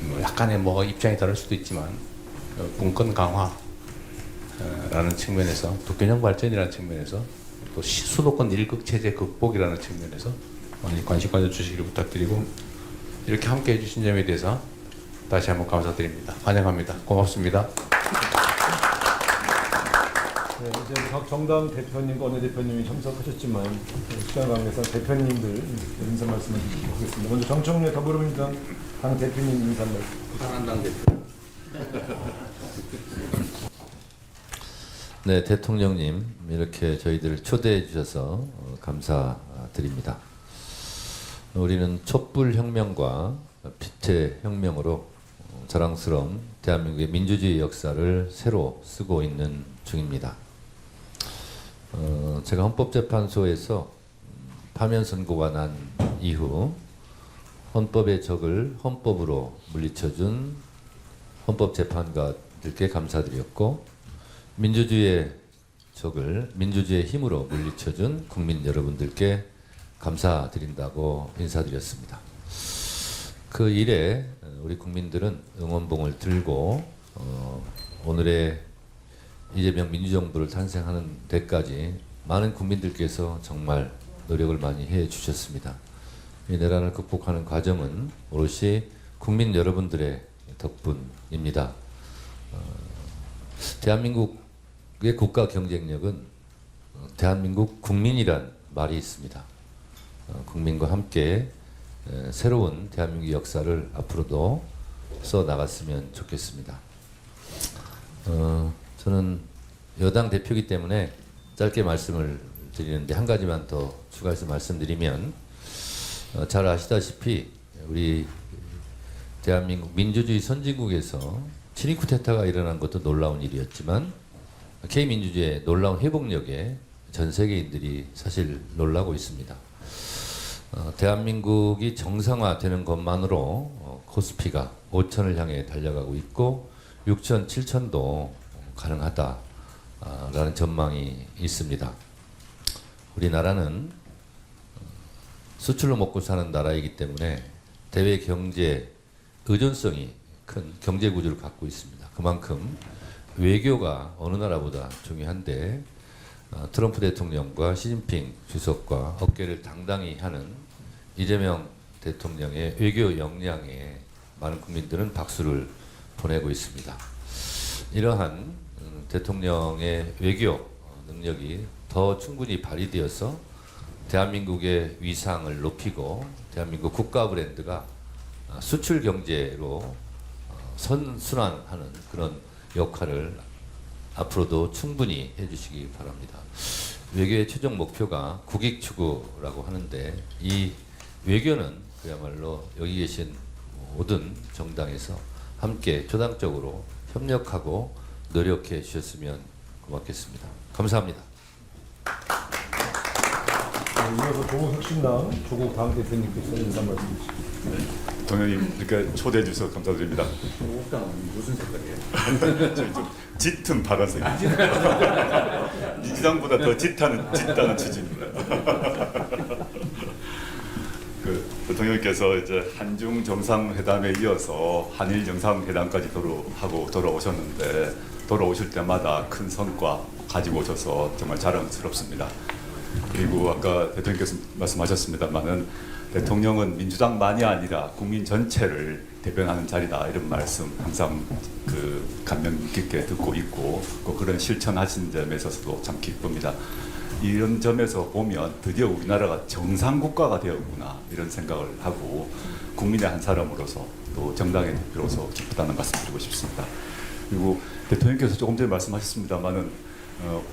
뭐 약간의 뭐 입장이 다를 수도 있지만 분권 강화라는 측면에서 또 균형 발전이라는 측면에서 또 수도권 일극 체제 극복이라는 측면에서 많이 관심 가져주시기를 부탁드리고 이렇게 함께 해주신 점에 대해서 다시 한번 감사드립니다. 환영합니다. 고맙습니다. 네, 이제 각 정당 대표님과 원내대표님이 참석하셨지만 시간 관계상 대표님들 인사 말씀을 드리도록 하겠습니다. 먼저 정청래 더불어민주당 당 대표님 인사 말씀. 부산한당 대표. 네, 대통령님 이렇게 저희들을 초대해 주셔서 감사드립니다. 우리는 촛불 혁명과 빛의 혁명으로 자랑스러운 대한민국의 민주주의 역사를 새로 쓰고 있는 중입니다. 제가 헌법재판소에서 파면 선고가 난 이후 헌법의 적을 헌법으로 물리쳐준 헌법재판관들께 감사드렸고 민주주의의 적을 민주주의의 힘으로 물리쳐준 국민 여러분들께 감사드린다고 인사드렸습니다. 그 일에 우리 국민들은 응원봉을 들고 오늘의 이재명 민주정부를 탄생하는 데까지 많은 국민들께서 정말 노력을 많이 해 주셨습니다. 이 내란을 극복하는 과정은 오롯이 국민 여러분들의 덕분입니다. 대한민국의 국가 경쟁력은 대한민국 국민이란 말이 있습니다. 국민과 함께 새로운 대한민국 역사를 앞으로도 써 나갔으면 좋겠습니다. 저는 여당 대표이기 때문에 짧게 말씀을 드리는데 한 가지만 더 추가해서 말씀드리면 잘 아시다시피 우리 대한민국 민주주의 선진국에서 친위 쿠데타가 일어난 것도 놀라운 일이었지만 K민주주의의 놀라운 회복력에 전 세계인들이 사실 놀라고 있습니다. 대한민국이 정상화되는 것만으로 코스피가 5천을 향해 달려가고 있고 6천, 7천도 가능하다라는 전망이 있습니다. 우리나라는 수출로 먹고 사는 나라이기 때문에 대외 경제 의존성이 큰 경제 구조를 갖고 있습니다. 그만큼 외교가 어느 나라보다 중요한데 트럼프 대통령과 시진핑 주석과 어깨를 당당히 하는 이재명 대통령의 외교 역량에 많은 국민들은 박수를 보내고 있습니다. 이러한 대통령의 외교 능력이 더 충분히 발휘되어서 대한민국의 위상을 높이고 대한민국 국가 브랜드가 수출 경제로 선순환하는 그런 역할을 앞으로도 충분히 해주시기 바랍니다. 외교의 최종 목표가 국익 추구라고 하는데 이 외교는 그야말로 여기 계신 모든 정당에서 함께 조당적으로 협력하고 노력해 주셨으면 고맙겠습니다. 감사합니다. 이어서 조국혁신당 조국 당 대표님께서 인사 말씀 주시겠습니다. 동현님 이렇게 초대해 주셔서 감사드립니다. 조국당은 무슨 색깔이에요? 저희 좀 짙은 파란색입니다. 민주당보다 더 짙다는 취지입니다. 그 대통령께서 이제 한중 정상회담에 이어서 한일 정상회담까지 하고 돌아오셨는데 돌아오실 때마다 큰 성과 가지고 오셔서 정말 자랑스럽습니다. 그리고 아까 대통령께서 말씀하셨습니다만은 대통령은 민주당만이 아니라 국민 전체를 대변하는 자리다 이런 말씀 항상 그 감명 깊게 듣고 있고 그런 실천하신 점에 있어서도 참 기쁩니다. 이런 점에서 보면 드디어 우리나라가 정상 국가가 되었구나 이런 생각을 하고 국민의 한 사람으로서 또 정당의 대표로서 기쁘다는 말씀 드리고 싶습니다. 그리고 대통령께서 조금 전에 말씀하셨습니다만은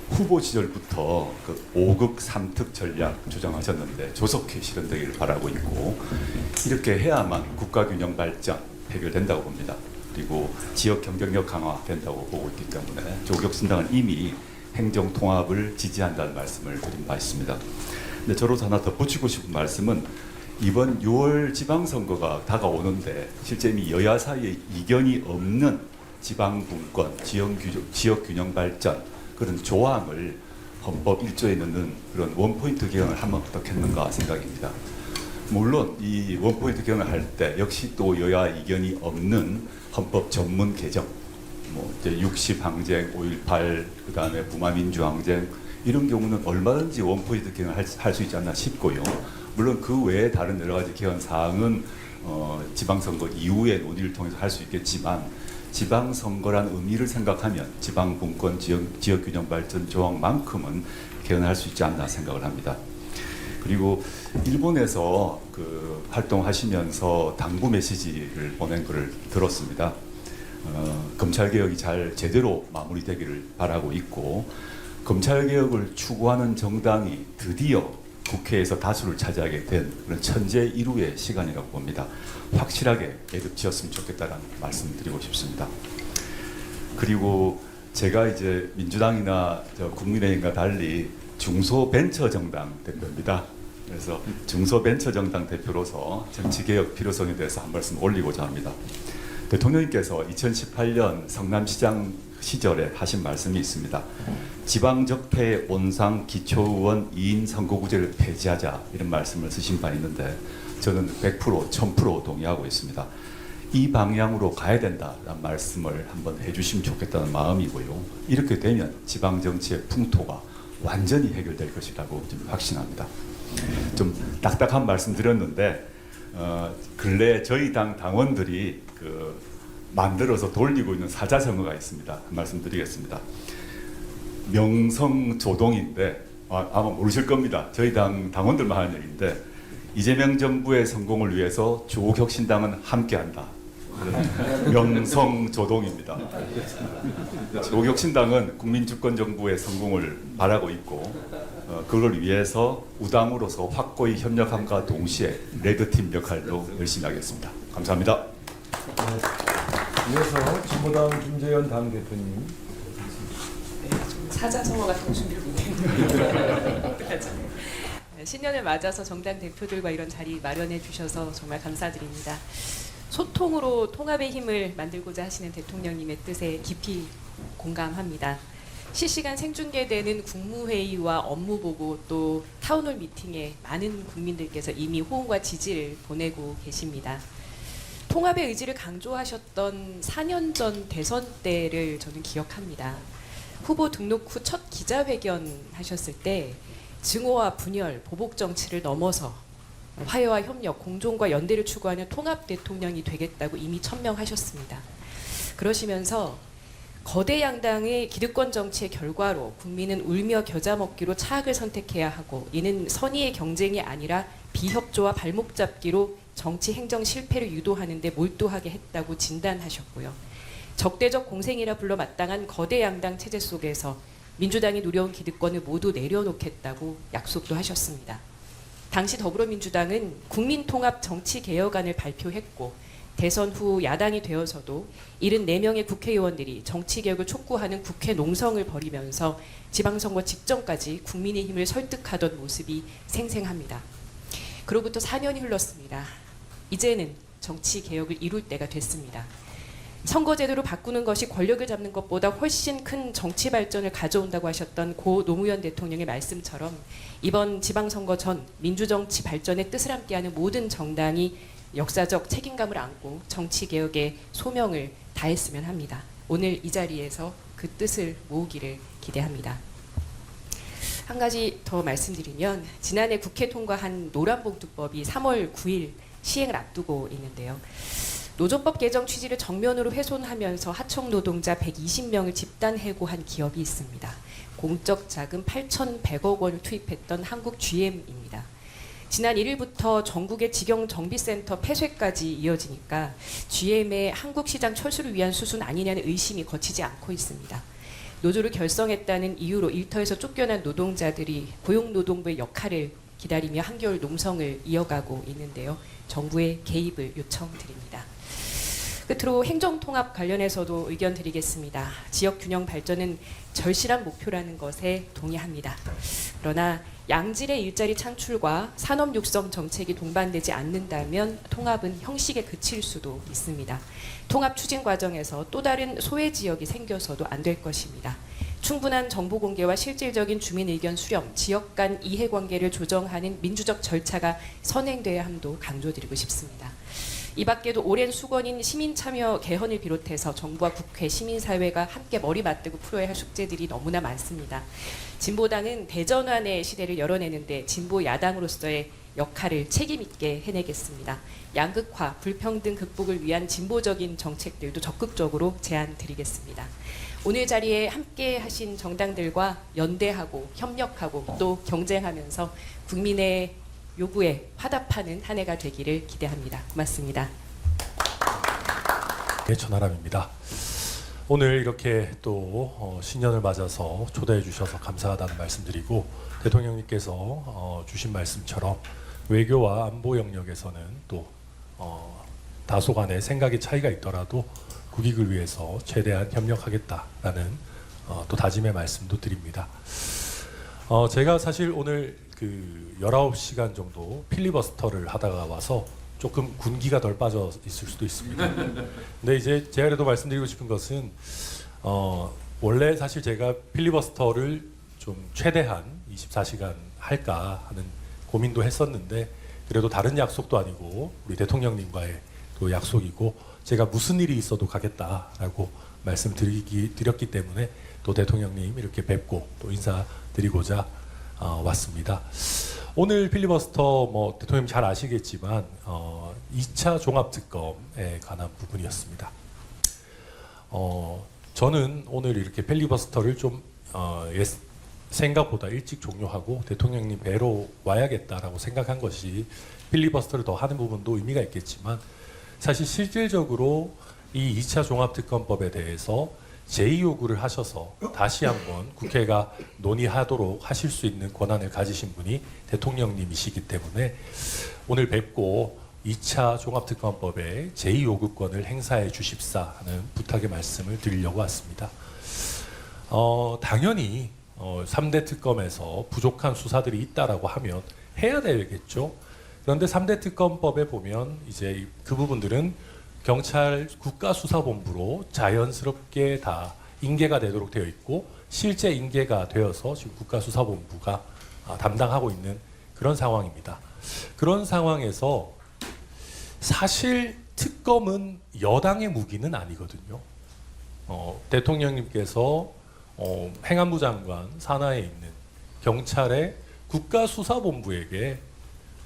후보 시절부터 그 5극 3특 전략 주장하셨는데 조속히 실현되기를 바라고 있고 이렇게 해야만 국가 균형 발전 해결된다고 봅니다. 그리고 지역 경쟁력 강화 된다고 보고 있기 때문에 조국혁신당은 이미 행정 통합을 지지한다는 말씀을 드린 바 있습니다. 근데 저로서 하나 덧붙이고 싶은 말씀은 이번 6월 지방선거가 다가오는데 실제 이미 여야 사이에 이견이 없는 지방분권, 지역 균형 발전 그런 조항을 헌법 1조에 넣는 그런 원포인트 개헌을 하면 어떻겠는가 생각입니다. 물론 이 원포인트 개헌을 할 때 역시 또 여야 이견이 없는 헌법 전문 개정, 뭐 이제 60 항쟁, 5.18 그다음에 부마민주 항쟁 이런 경우는 얼마든지 원포인트 개헌을 할 수 있지 않나 싶고요. 물론 그 외에 다른 여러 가지 개헌 사항은 지방선거 이후에 논의를 통해서 할 수 있겠지만 지방선거란 의미를 생각하면 지방분권 지역균형발전 조항만큼은 개헌할 수 있지 않나 생각을 합니다. 그리고 일본에서 그 활동하시면서 당부 메시지를 보낸 것을 들었습니다. 검찰개혁이 잘 제대로 마무리되기를 바라고 있고 검찰개혁을 추구하는 정당이 드디어 국회에서 다수를 차지하게 된 그런 천재일우의 시간이라고 봅니다. 확실하게 매듭 지었으면 좋겠다는 말씀을 드리고 싶습니다. 그리고 제가 이제 민주당이나 국민의힘과 달리 중소벤처정당 대표입니다. 그래서 중소벤처정당 대표로서 정치개혁 필요성에 대해서 한 말씀 올리고자 합니다. 대통령님께서 2018년 성남시장 시절에 하신 말씀이 있습니다. 지방적폐 온상 기초의원 2인 선거구제를 폐지하자 이런 말씀을 쓰신 바 있는데 저는 100% 1000% 동의하고 있습니다. 이 방향으로 가야 된다는 말씀을 한번 해주시면 좋겠다는 마음이고요. 이렇게 되면 지방정치의 풍토가 완전히 해결될 것이라고 좀 확신합니다. 좀 딱딱한 말씀 드렸는데 근래 저희 당 당원들이 만들어서 돌리고 있는 사자성어가 있습니다. 한 말씀 드리겠습니다. 명성조동인데 아마 모르실 겁니다. 저희 당 당원들만 하는 얘기인데 이재명 정부의 성공을 위해서 조국혁신당은 함께한다. 명성조동입니다. 조국혁신당은 국민주권정부의 성공을 바라고 있고 그걸 위해서 우당으로서 확고히 협력함과 동시에 레드팀 역할도 열심히 하겠습니다. 감사합니다. 이어서 진보당 김재현 당대표님. 네, 좀 사자성어 같은 준비를 못했는데 신년을 맞아서 정당 대표들과 이런 자리 마련해 주셔서 정말 감사드립니다. 소통으로 통합의 힘을 만들고자 하시는 대통령님의 뜻에 깊이 공감합니다. 실시간 생중계되는 국무회의와 업무보고 또 타운홀 미팅에 많은 국민들께서 이미 호응과 지지를 보내고 계십니다. 통합의 의지를 강조하셨던 4년 전 대선 때를 저는 기억합니다. 후보 등록 후 첫 기자회견 하셨을 때 증오와 분열, 보복 정치를 넘어서 화해와 협력, 공존과 연대를 추구하는 통합 대통령이 되겠다고 이미 천명하셨습니다. 그러시면서 거대 양당의 기득권 정치의 결과로 국민은 울며 겨자 먹기로 차악을 선택해야 하고 이는 선의의 경쟁이 아니라 비협조와 발목 잡기로 정치 행정 실패를 유도하는 데 몰두하게 했다고 진단하셨고요. 적대적 공생이라 불러 마땅한 거대 양당 체제 속에서 민주당이 누려온 기득권을 모두 내려놓겠다고 약속도 하셨습니다. 당시 더불어민주당은 국민통합 정치개혁안을 발표했고 대선 후 야당이 되어서도 74명의 국회의원들이 정치개혁을 촉구하는 국회 농성을 벌이면서 지방선거 직전까지 국민의힘을 설득하던 모습이 생생합니다. 그로부터 4년이 흘렀습니다. 이제는 정치개혁을 이룰 때가 됐습니다. 선거제도를 바꾸는 것이 권력을 잡는 것보다 훨씬 큰 정치 발전을 가져온다고 하셨던 고 노무현 대통령의 말씀처럼 이번 지방선거 전 민주정치 발전의 뜻을 함께하는 모든 정당이 역사적 책임감을 안고 정치개혁의 소명을 다했으면 합니다. 오늘 이 자리에서 그 뜻을 모으기를 기대합니다. 한 가지 더 말씀드리면 지난해 국회 통과한 노란봉투법이 3월 9일 시행을 앞두고 있는데요. 노조법 개정 취지를 정면으로 훼손하면서 하청 노동자 120명을 집단 해고한 기업이 있습니다. 공적 자금 8,100억 원을 투입했던 한국 GM입니다. 지난 1일부터 전국의 직영 정비센터 폐쇄까지 이어지니까 GM의 한국 시장 철수를 위한 수순 아니냐는 의심이 거치지 않고 있습니다. 노조를 결성했다는 이유로 일터에서 쫓겨난 노동자들이 고용노동부의 역할을 기다리며 한겨울 농성을 이어가고 있는데요. 정부의 개입을 요청드립니다. 끝으로 행정통합 관련해서도 의견 드리겠습니다. 지역균형 발전은 절실한 목표라는 것에 동의합니다. 그러나 양질의 일자리 창출과 산업 육성 정책이 동반되지 않는다면 통합은 형식에 그칠 수도 있습니다. 통합 추진 과정에서 또 다른 소외 지역이 생겨서도 안 될 것입니다. 충분한 정보 공개와 실질적인 주민 의견 수렴, 지역 간 이해관계를 조정하는 민주적 절차가 선행돼야 함도 강조드리고 싶습니다. 이 밖에도 오랜 수건인 시민참여 개헌을 비롯해서 정부와 국회, 시민사회가 함께 머리 맞대고 풀어야 할 숙제들이 너무나 많습니다. 진보당은 대전환의 시대를 열어내는데 진보 야당으로서의 역할을 책임있게 해내겠습니다. 양극화, 불평등 극복을 위한 진보적인 정책들도 적극적으로 제안드리겠습니다. 오늘 자리에 함께 하신 정당들과 연대하고 협력하고 또 경쟁하면서 국민의 요구에 화답하는 한 해가 되기를 기대합니다. 고맙습니다. 네, 천하람입니다. 오늘 이렇게 또 신년을 맞아서 초대해 주셔서 감사하다는 말씀드리고 대통령님께서 주신 말씀처럼 외교와 안보 영역에서는 또 다소간의 생각의 차이가 있더라도 국익을 위해서 최대한 협력하겠다라는 또 다짐의 말씀도 드립니다. 제가 사실 오늘 그 19시간 정도 필리버스터를 하다가 와서 조금 군기가 덜 빠져 있을 수도 있습니다. 근데 이제 제가 그래도 말씀드리고 싶은 것은 원래 사실 제가 필리버스터를 좀 최대한 24시간 할까 하는 고민도 했었는데 그래도 다른 약속도 아니고 우리 대통령님과의 또 약속이고 제가 무슨 일이 있어도 가겠다라고 말씀드렸기 때문에 또 대통령님 이렇게 뵙고 또 인사드리고자 왔습니다. 오늘 필리버스터 뭐 대통령님 잘 아시겠지만 2차 종합특검에 관한 부분이었습니다. 저는 오늘 이렇게 필리버스터를 좀 생각보다 일찍 종료하고 대통령님 뵈러 와야겠다라고 생각한 것이 필리버스터를 더 하는 부분도 의미가 있겠지만 사실 실질적으로 이 2차 종합특검법에 대해서 제2요구를 하셔서 다시 한번 국회가 논의하도록 하실 수 있는 권한을 가지신 분이 대통령님이시기 때문에 오늘 뵙고 2차 종합특검법의 제2요구권을 행사해 주십사 하는 부탁의 말씀을 드리려고 왔습니다. 당연히 3대 특검에서 부족한 수사들이 있다라고 하면 해야 되겠죠. 그런데 3대 특검법에 보면 이제 그 부분들은 경찰 국가수사본부로 자연스럽게 다 인계가 되도록 되어 있고 실제 인계가 되어서 지금 국가수사본부가 담당하고 있는 그런 상황입니다. 그런 상황에서 사실 특검은 여당의 무기는 아니거든요. 대통령님께서 행안부 장관 산하에 있는 경찰의 국가수사본부에게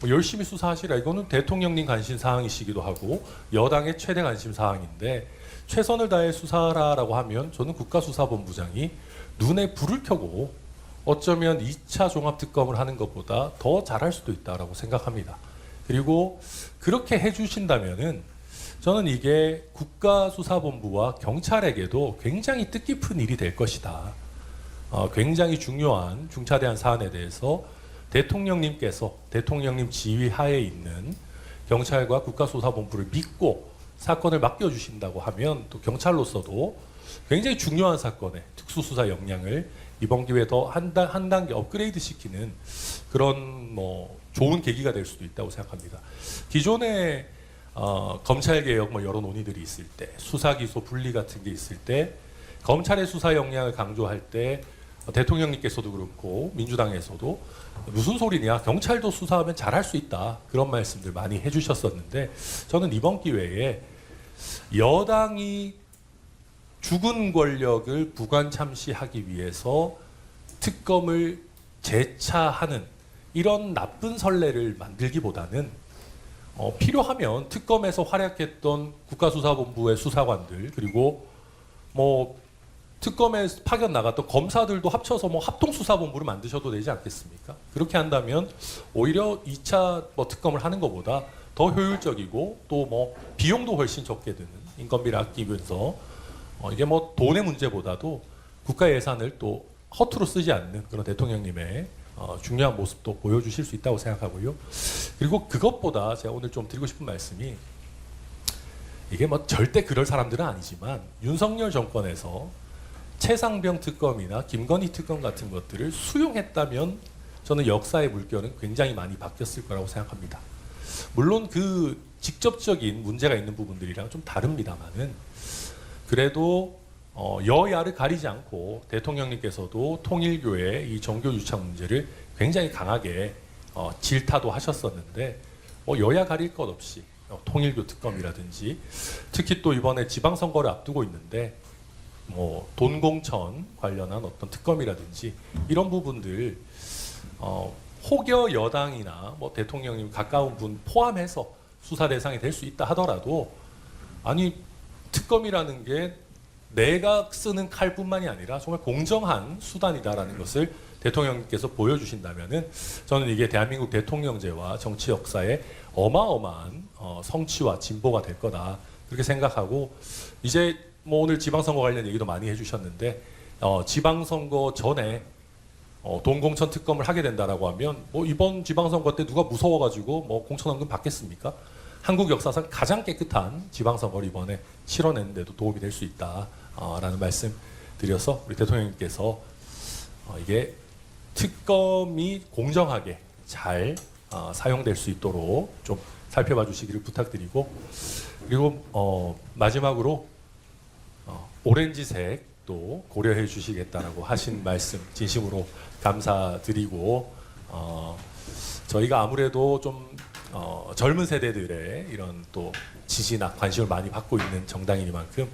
열심히 수사하시라. 이거는 대통령님 관심 사항이시기도 하고 여당의 최대 관심 사항인데 최선을 다해 수사하라라고 하면 저는 국가수사본부장이 눈에 불을 켜고 어쩌면 2차 종합특검을 하는 것보다 더 잘할 수도 있다라고 생각합니다. 그리고 그렇게 해주신다면은 저는 이게 국가수사본부와 경찰에게도 굉장히 뜻깊은 일이 될 것이다. 굉장히 중요한 중차대한 사안에 대해서 대통령님께서 대통령님 지휘하에 있는 경찰과 국가수사본부를 믿고 사건을 맡겨주신다고 하면 또 경찰로서도 굉장히 중요한 사건에 특수수사 역량을 이번 기회에 더 한 단계 업그레이드 시키는 그런 뭐 좋은 계기가 될 수도 있다고 생각합니다. 기존에 검찰개혁 뭐 여러 논의들이 있을 때 수사기소 분리 같은 게 있을 때 검찰의 수사 역량을 강조할 때 대통령님께서도 그렇고 민주당에서도 무슨 소리냐 경찰도 수사하면 잘할 수 있다 그런 말씀들 많이 해주셨었는데 저는 이번 기회에 여당이 죽은 권력을 부관 참시하기 위해서 특검을 재차하는 이런 나쁜 선례를 만들기보다는 필요하면 특검에서 활약했던 국가수사본부의 수사관들 그리고 뭐 특검에 파견 나갔던 검사들도 합쳐서 뭐 합동수사본부를 만드셔도 되지 않겠습니까? 그렇게 한다면 오히려 2차 뭐 특검을 하는 것보다 더 효율적이고 또 뭐 비용도 훨씬 적게 드는 인건비를 아끼면서 이게 뭐 돈의 문제보다도 국가 예산을 또 허투루 쓰지 않는 그런 대통령님의 중요한 모습도 보여주실 수 있다고 생각하고요. 그리고 그것보다 제가 오늘 좀 드리고 싶은 말씀이 이게 뭐 절대 그럴 사람들은 아니지만 윤석열 정권에서 최상병 특검이나 김건희 특검 같은 것들을 수용했다면 저는 역사의 물결은 굉장히 많이 바뀌었을 거라고 생각합니다. 물론 그 직접적인 문제가 있는 부분들이랑 좀 다릅니다만은 그래도 여야를 가리지 않고 대통령님께서도 통일교의 이 정교 유착 문제를 굉장히 강하게 질타도 하셨었는데 여야 가릴 것 없이 통일교 특검이라든지 특히 또 이번에 지방선거를 앞두고 있는데 뭐 돈공천 관련한 어떤 특검이라든지 이런 부분들 혹여 여당이나 뭐 대통령님 가까운 분 포함해서 수사 대상이 될 수 있다 하더라도 아니 특검이라는 게 내가 쓰는 칼뿐만이 아니라 정말 공정한 수단이다라는 것을 대통령님께서 보여주신다면은 저는 이게 대한민국 대통령제와 정치 역사에 어마어마한 성취와 진보가 될 거다 그렇게 생각하고 이제 뭐 오늘 지방선거 관련 얘기도 많이 해주셨는데 지방선거 전에 돈공천 특검을 하게 된다라고 하면 뭐 이번 지방선거 때 누가 무서워가지고 뭐 공천원금 받겠습니까? 한국 역사상 가장 깨끗한 지방선거를 이번에 치러내는데도 도움이 될 수 있다라는 말씀 드려서 우리 대통령님께서 이게 특검이 공정하게 잘 사용될 수 있도록 좀 살펴봐 주시기를 부탁드리고 그리고 마지막으로 오렌지색도 고려해 주시겠다라고 하신 말씀 진심으로 감사드리고 저희가 아무래도 좀 젊은 세대들의 이런 또 지지나 관심을 많이 받고 있는 정당이니만큼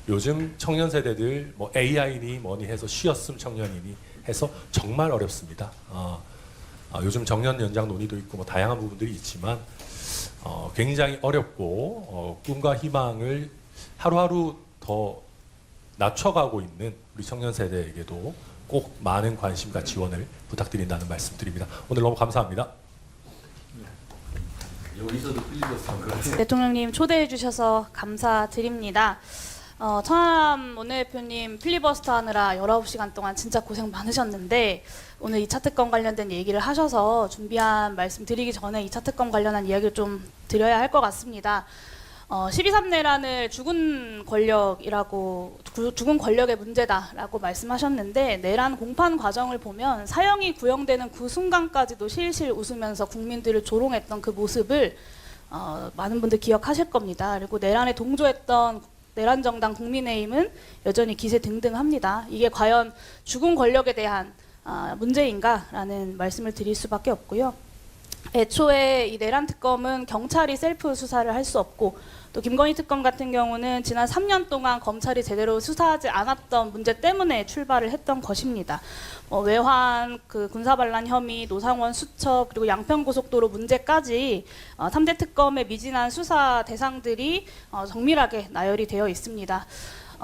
요즘 청년 세대들 뭐 AI니 뭐니 해서 쉬었음 청년이니 해서 정말 어렵습니다. 요즘 정년 연장 논의도 있고 뭐 다양한 부분들이 있지만 굉장히 어렵고 꿈과 희망을 하루하루 더 낮춰가고 있는 우리 청년 세대에게도 꼭 많은 관심과 지원을 부탁드린다는 말씀드립니다. 오늘 너무 감사합니다. 여기서도 필리버스터 대통령님 초대해 주셔서 감사드립니다. 천하람 원내대표님 필리버스터 하느라 19시간 동안 진짜 고생 많으셨는데 오늘 2차 특검 관련된 얘기를 하셔서 준비한 말씀 드리기 전에 2차 특검 관련한 이야기를 좀 드려야 할 것 같습니다. 12.3 내란을 죽은 권력의 문제다라고 말씀하셨는데 내란 공판 과정을 보면 사형이 구형되는 그 순간까지도 실실 웃으면서 국민들을 조롱했던 그 모습을 많은 분들 기억하실 겁니다. 그리고 내란에 동조했던 내란 정당 국민의힘은 여전히 기세등등합니다. 이게 과연 죽은 권력에 대한 문제인가라는 말씀을 드릴 수밖에 없고요. 애초에 이 내란 특검은 경찰이 셀프 수사를 할 수 없고 또 김건희 특검 같은 경우는 지난 3년 동안 검찰이 제대로 수사하지 않았던 문제 때문에 출발을 했던 것입니다. 외환, 군사반란 혐의, 노상원 수첩 그리고 양평고속도로 문제까지 3대 특검의 미진한 수사 대상들이 정밀하게 나열이 되어 있습니다.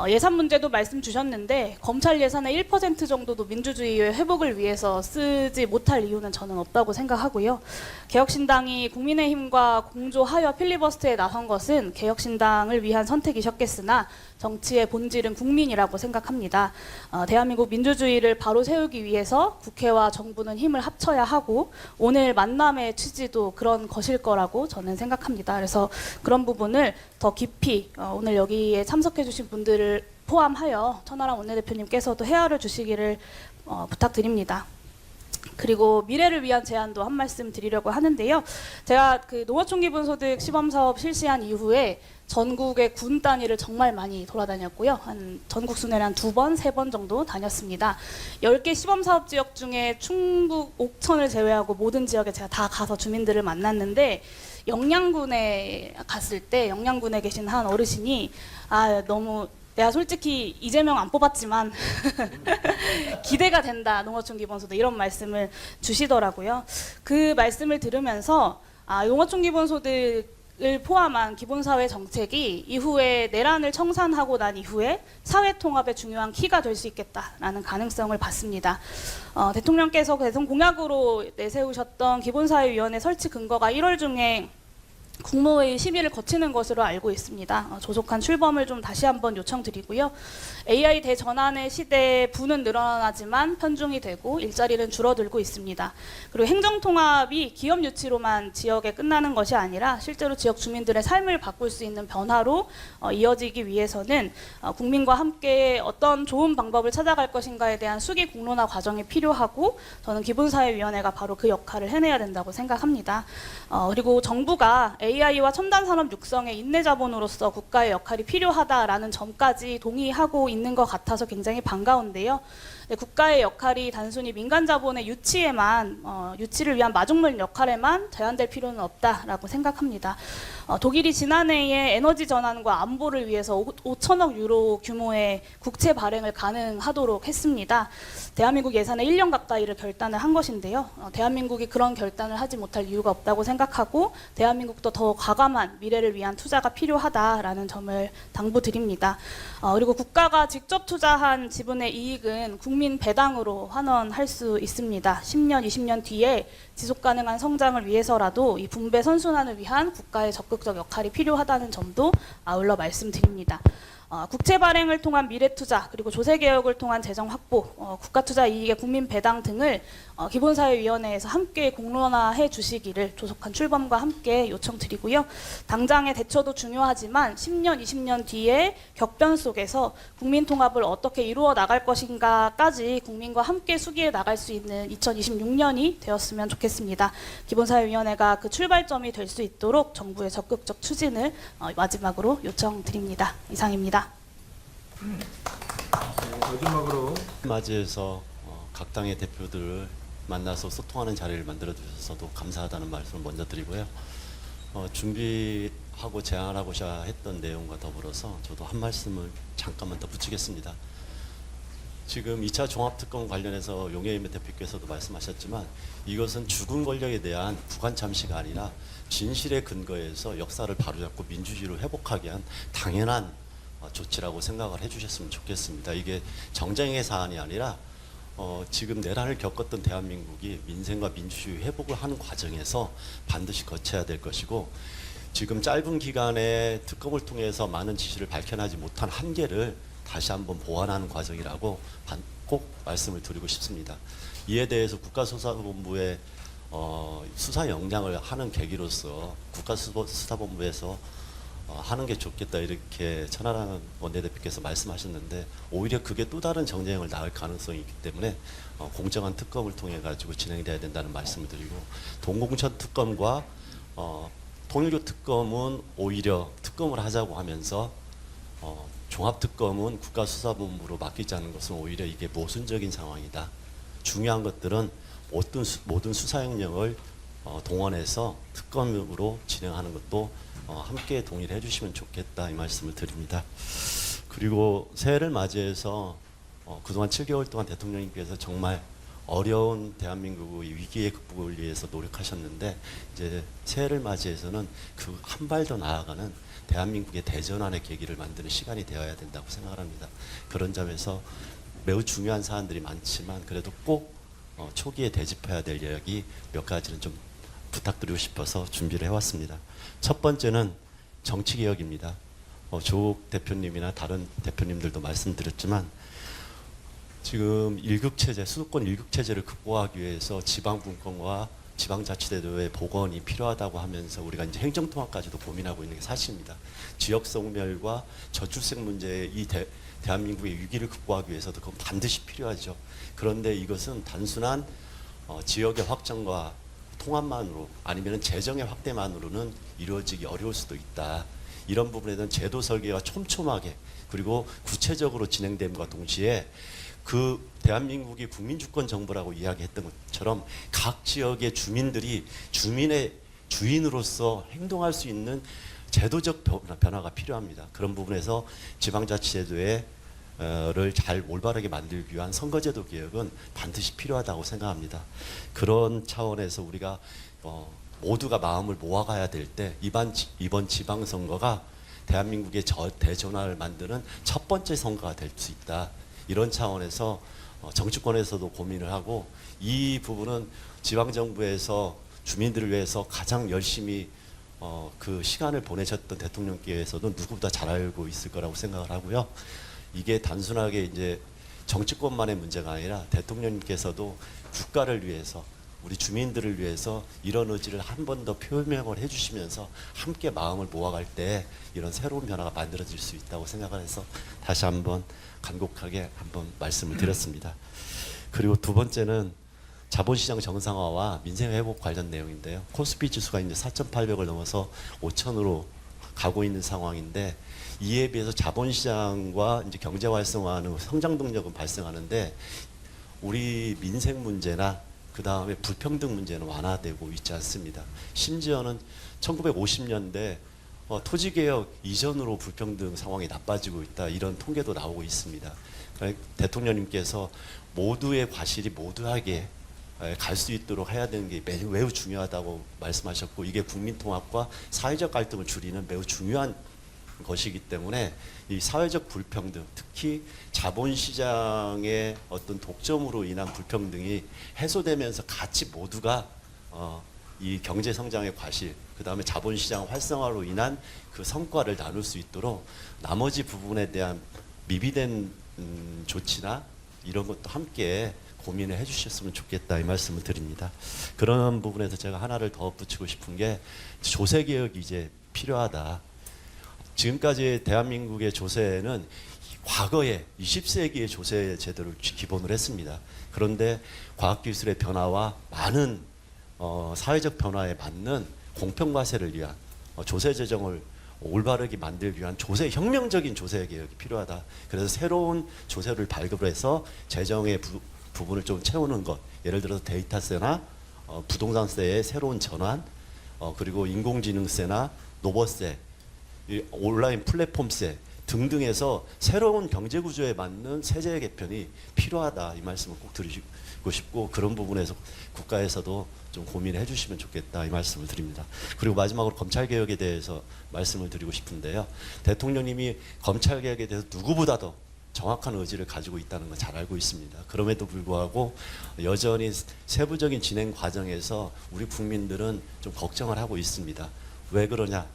예산 문제도 말씀 주셨는데 검찰 예산의 1% 정도도 민주주의의 회복을 위해서 쓰지 못할 이유는 저는 없다고 생각하고요. 개혁신당이 국민의힘과 공조하여 필리버스터에 나선 것은 개혁신당을 위한 선택이셨겠으나 정치의 본질은 국민이라고 생각합니다. 대한민국 민주주의를 바로 세우기 위해서 국회와 정부는 힘을 합쳐야 하고 오늘 만남의 취지도 그런 것일 거라고 저는 생각합니다. 그래서 그런 부분을 더 깊이 오늘 여기에 참석해 주신 분들을 포함하여 천하람 원내대표님께서도 헤아려 주시기를 부탁드립니다. 그리고 미래를 위한 제안도 한 말씀 드리려고 하는데요. 제가 농어촌 기본소득 시범사업 실시한 이후에 전국의 군 단위를 정말 많이 돌아다녔고요. 전국 순회를 한 2번, 3번 정도 다녔습니다. 10개 시범사업 지역 중에 충북 옥천을 제외하고 모든 지역에 제가 다 가서 주민들을 만났는데 영양군에 갔을 때 영양군에 계신 한 어르신이 너무 내가 솔직히 이재명 안 뽑았지만 기대가 된다. 농어촌 기본소득 이런 말씀을 주시더라고요. 그 말씀을 들으면서 농어촌 기본소득을 포함한 기본사회 정책이 이후에 내란을 청산하고 난 이후에 사회통합의 중요한 키가 될 수 있겠다라는 가능성을 봤습니다. 대통령께서 대선 공약으로 내세우셨던 기본사회위원회 설치 근거가 1월 중에 국무회의 심의를 거치는 것으로 알고 있습니다. 조속한 출범을 좀 다시 한번 요청드리고요. AI 대전환의 시대에 부는 늘어나지만 편중이 되고 일자리는 줄어들고 있습니다. 그리고 행정통합이 기업 유치로만 지역에 끝나는 것이 아니라 실제로 지역 주민들의 삶을 바꿀 수 있는 변화로 이어지기 위해서는 국민과 함께 어떤 좋은 방법을 찾아갈 것인가에 대한 수기 공론화 과정이 필요하고 저는 기본사회위원회가 바로 그 역할을 해내야 된다고 생각합니다. 그리고 정부가 AI와 첨단 산업 육성의 인내 자본으로서 국가의 역할이 필요하다라는 점까지 동의하고 있는 것 같아서 굉장히 반가운데요. 국가의 역할이 단순히 민간 자본의 유치를 위한 마중물 역할에만 제한될 필요는 없다라고 생각합니다. 독일이 지난해에 에너지 전환과 안보를 위해서 5천억 유로 규모의 국채 발행을 가능하도록 했습니다. 대한민국 예산의 1년 가까이를 결단을 한 것인데요. 대한민국이 그런 결단을 하지 못할 이유가 없다고 생각하고 대한민국도 더 과감한 미래를 위한 투자가 필요하다라는 점을 당부드립니다. 그리고 국가가 직접 투자한 지분의 이익은 국민 배당으로 환원할 수 있습니다. 10년, 20년 뒤에 지속 가능한 성장을 위해서라도 이 분배 선순환을 위한 국가의 적극적 역할이 필요하다는 점도 아울러 말씀드립니다. 국채 발행을 통한 미래 투자 그리고 조세 개혁을 통한 재정 확보, 국가 투자 이익의 국민 배당 등을 기본사회위원회에서 함께 공론화해 주시기를 조속한 출범과 함께 요청드리고요. 당장의 대처도 중요하지만 10년, 20년 뒤에 격변 속에서 국민 통합을 어떻게 이루어 나갈 것인가까지 국민과 함께 수기해 나갈 수 있는 2026년이 되었으면 좋겠습니다. 기본사회위원회가 그 출발점이 될 수 있도록 정부의 적극적 추진을 마지막으로 요청드립니다. 이상입니다. 마지막으로 맞이해서 각 당의 대표들을 만나서 소통하는 자리를 만들어 주셔서도 감사하다는 말씀을 먼저 드리고요. 준비하고 제안하고자 했던 내용과 더불어서 저도 한 말씀을 잠깐만 더 붙이겠습니다. 지금 2차 종합특검 관련해서 용해인 대표께서도 말씀하셨지만 이것은 죽은 권력에 대한 구간 참시가 아니라 진실의 근거에서 역사를 바로잡고 민주주의를 회복하게 한 당연한 조치라고 생각을 해주셨으면 좋겠습니다. 이게 정쟁의 사안이 아니라 지금 내란을 겪었던 대한민국이 민생과 민주주의 회복을 하는 과정에서 반드시 거쳐야 될 것이고 지금 짧은 기간에 특검을 통해서 많은 지시를 밝혀내지 못한 한계를 다시 한번 보완하는 과정이라고 꼭 말씀을 드리고 싶습니다. 이에 대해서 국가수사본부의 수사 역량을 하는 계기로서 국가수사본부에서 하는 게 좋겠다 이렇게 천하람 원내대표께서 말씀하셨는데 오히려 그게 또 다른 정쟁을 낳을 가능성이 있기 때문에 공정한 특검을 통해 가지고 진행돼야 된다는 말씀을 드리고 동공천 특검과 통일교 특검은 오히려 특검을 하자고 하면서 종합특검은 국가수사본부로 맡기자는 것은 오히려 이게 모순적인 상황이다. 중요한 것들은 모든 수사역량을 동원해서 특검으로 진행하는 것도 함께 동의를 해주시면 좋겠다 이 말씀을 드립니다. 그리고 새해를 맞이해서 그동안 7개월 동안 대통령님께서 정말 어려운 대한민국의 위기의 극복을 위해서 노력하셨는데 이제 새해를 맞이해서는 그 한 발 더 나아가는 대한민국의 대전환의 계기를 만드는 시간이 되어야 된다고 생각을 합니다. 그런 점에서 매우 중요한 사안들이 많지만 그래도 꼭 초기에 되짚어야 될 이야기 몇 가지는 좀 부탁드리고 싶어서 준비를 해왔습니다. 첫 번째는 정치개혁입니다. 조국 대표님이나 다른 대표님들도 말씀드렸지만 지금 일극체제, 수도권 일극체제를 극복하기 위해서 지방분권과 지방자치제도의 복원이 필요하다고 하면서 우리가 이제 행정통합까지도 고민하고 있는 게 사실입니다. 지역소멸과 저출생 문제의 이 대한민국의 위기를 극복하기 위해서도 그건 반드시 필요하죠. 그런데 이것은 단순한 지역의 확장과 통합만으로 아니면 재정의 확대만으로는 이루어지기 어려울 수도 있다. 이런 부분에 대한 제도 설계가 촘촘하게 그리고 구체적으로 진행됨과 동시에 그 대한민국이 국민주권 정부라고 이야기했던 것처럼 각 지역의 주민들이 주민의 주인으로서 행동할 수 있는 제도적 변화가 필요합니다. 그런 부분에서 지방자치제도의 를 잘 올바르게 만들기 위한 선거제도 개혁은 반드시 필요하다고 생각합니다. 그런 차원에서 우리가 모두가 마음을 모아가야 될 때 이번 지방선거가 대한민국의 대전환을 만드는 첫 번째 선거가 될 수 있다. 이런 차원에서 정치권에서도 고민을 하고 이 부분은 지방정부에서 주민들을 위해서 가장 열심히 그 시간을 보내셨던 대통령께서도 누구보다 잘 알고 있을 거라고 생각을 하고요. 이게 단순하게 이제 정치권만의 문제가 아니라 대통령님께서도 국가를 위해서 우리 주민들을 위해서 이런 의지를 한 번 더 표명을 해주시면서 함께 마음을 모아갈 때 이런 새로운 변화가 만들어질 수 있다고 생각을 해서 다시 한번 간곡하게 한번 말씀을 드렸습니다. 그리고 두 번째는 자본시장 정상화와 민생 회복 관련 내용인데요. 코스피 지수가 이제 4,800을 넘어서 5,000으로 가고 있는 상황인데 이에 비해서 자본시장과 이제 경제 활성화하는 성장 동력은 발생하는데 우리 민생 문제나 그 다음에 불평등 문제는 완화되고 있지 않습니다. 심지어는 1950년대 토지개혁 이전으로 불평등 상황이 나빠지고 있다 이런 통계도 나오고 있습니다. 그러니까 대통령님께서 모두의 과실이 모두에게 갈 수 있도록 해야 되는 게 매우 중요하다고 말씀하셨고 이게 국민통합과 사회적 갈등을 줄이는 매우 중요한 것이기 때문에 이 사회적 불평등, 특히 자본시장의 어떤 독점으로 인한 불평등이 해소되면서 같이 모두가 이 경제 성장의 과실, 그 다음에 자본시장 활성화로 인한 그 성과를 나눌 수 있도록 나머지 부분에 대한 미비된 조치나 이런 것도 함께 고민을 해주셨으면 좋겠다 이 말씀을 드립니다. 그런 부분에서 제가 하나를 더 붙이고 싶은 게 조세 개혁이 이제 필요하다. 지금까지 대한민국의 조세는 과거에 20세기의 조세 제도를 기본으로 했습니다. 그런데 과학기술의 변화와 많은 사회적 변화에 맞는 공평과세를 위한 조세 제정을 올바르게 만들기 위한 혁명적인 조세 개혁이 필요하다. 그래서 새로운 조세를 발급을 해서 재정의 부분을 좀 채우는 것, 예를 들어서 데이터세나 부동산세의 새로운 전환, 그리고 인공지능세나 노버세, 이 온라인 플랫폼세 등등에서 새로운 경제 구조에 맞는 세제 개편이 필요하다 이 말씀을 꼭 드리고 싶고 그런 부분에서 국가에서도 좀 고민해 주시면 좋겠다 이 말씀을 드립니다. 그리고 마지막으로 검찰 개혁에 대해서 말씀을 드리고 싶은데요. 대통령님이 검찰 개혁에 대해서 누구보다도 정확한 의지를 가지고 있다는 건 잘 알고 있습니다. 그럼에도 불구하고 여전히 세부적인 진행 과정에서 우리 국민들은 좀 걱정을 하고 있습니다. 왜 그러냐?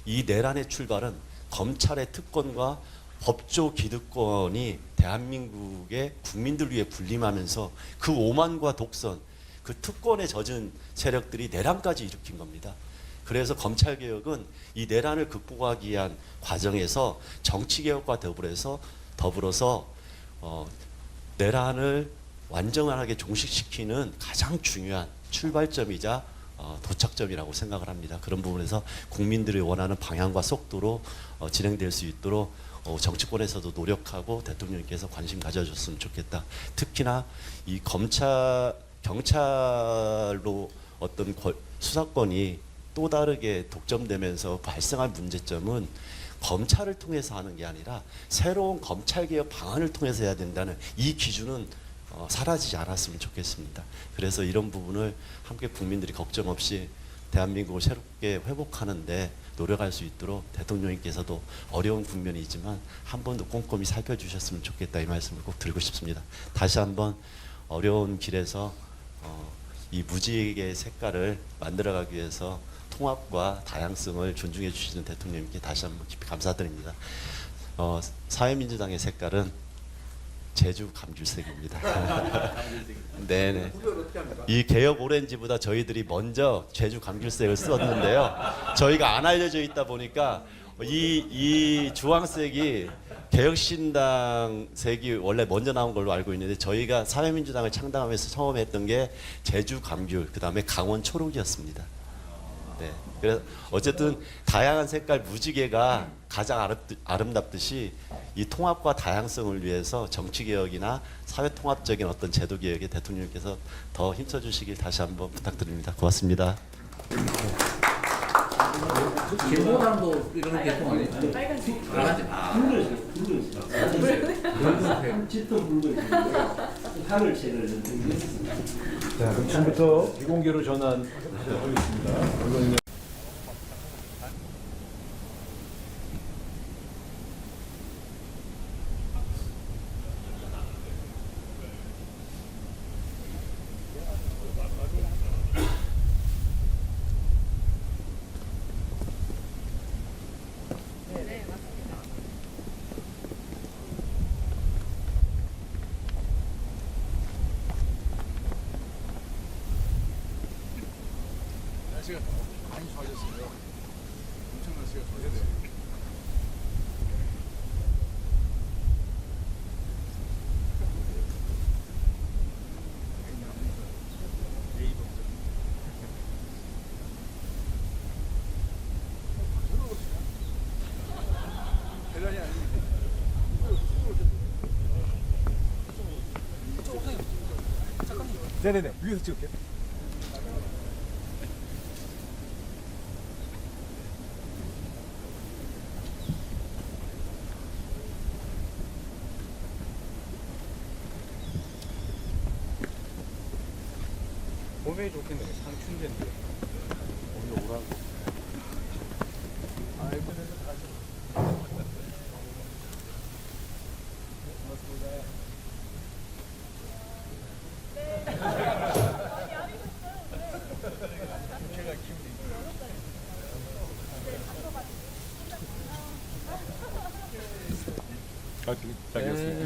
이 내란의 출발은 검찰의 특권과 법조 기득권이 대한민국의 국민들 위해 군림하면서 그 오만과 독선, 그 특권에 젖은 세력들이 내란까지 일으킨 겁니다. 그래서 검찰개혁은 이 내란을 극복하기 위한 과정에서 정치개혁과 더불어서 내란을 완전하게 종식시키는 가장 중요한 출발점이자 도착점이라고 생각을 합니다. 그런 부분에서 국민들이 원하는 방향과 속도로 진행될 수 있도록 정치권에서도 노력하고 대통령께서 관심 가져줬으면 좋겠다. 특히나 이 경찰로 어떤 수사권이 또 다르게 독점되면서 발생한 문제점은 검찰을 통해서 하는 게 아니라 새로운 검찰개혁 방안을 통해서 해야 된다는 이 기준은 사라지지 않았으면 좋겠습니다. 그래서 이런 부분을 함께 국민들이 걱정 없이 대한민국을 새롭게 회복하는데 노력할 수 있도록 대통령님께서도 어려운 국면이지만 한 번 더 꼼꼼히 살펴주셨으면 좋겠다 이 말씀을 꼭 드리고 싶습니다. 다시 한번 어려운 길에서 이 무지개의 색깔을 만들어가기 위해서 통합과 다양성을 존중해 주시는 대통령님께 다시 한번 깊이 감사드립니다. 사회민주당의 색깔은 제주 감귤색입니다. 네네. 이 개혁 오렌지보다 저희들이 먼저 제주 감귤색을 썼는데요. 저희가 안 알려져 있다 보니까 이 주황색이 개혁신당 색이 원래 먼저 나온 걸로 알고 있는데 저희가 사회민주당을 창당하면서 처음 했던 게 제주 감귤, 그 다음에 강원 초록이었습니다. 네. 그래서 어쨌든 다양한 색깔 무지개가 가장 아름답듯이 이 통합과 다양성을 위해서 정치개혁이나 사회통합적인 어떤 제도개혁에 대통령께서 더 힘써주시길 다시 한번 부탁드립니다. 고맙습니다. 길보담도 이런 계통 아니에요? 빨간색. 빨간색. 자, 그럼 지금부터 비공개로 전환하겠습니다. 언론인 네네네. 위에서 찍을게요. 몸에 좋겠네. 상춘제인데. 오늘 오라고.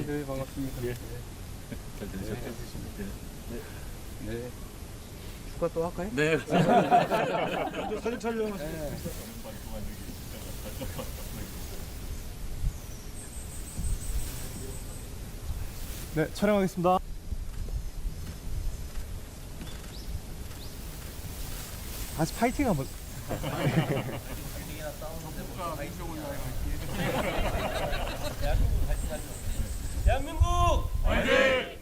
네, 반갑습니다. 예. 잘 지내셨죠? 네. 축하 또 할까요? 네. 사진 촬영. 네, 촬영하겠습니다. 다시 파이팅 한번. 대한민국 화이팅!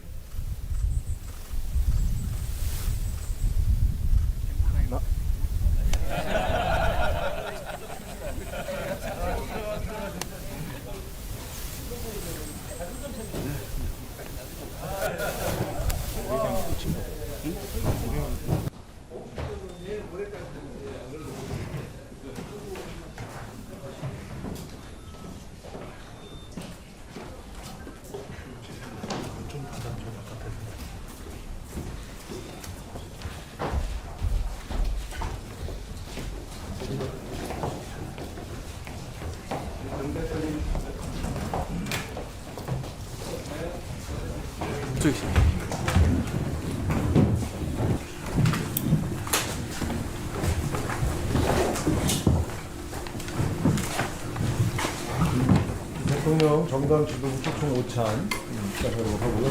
대통령 정당 지도 우측총 오찬 시작하도록 하고요.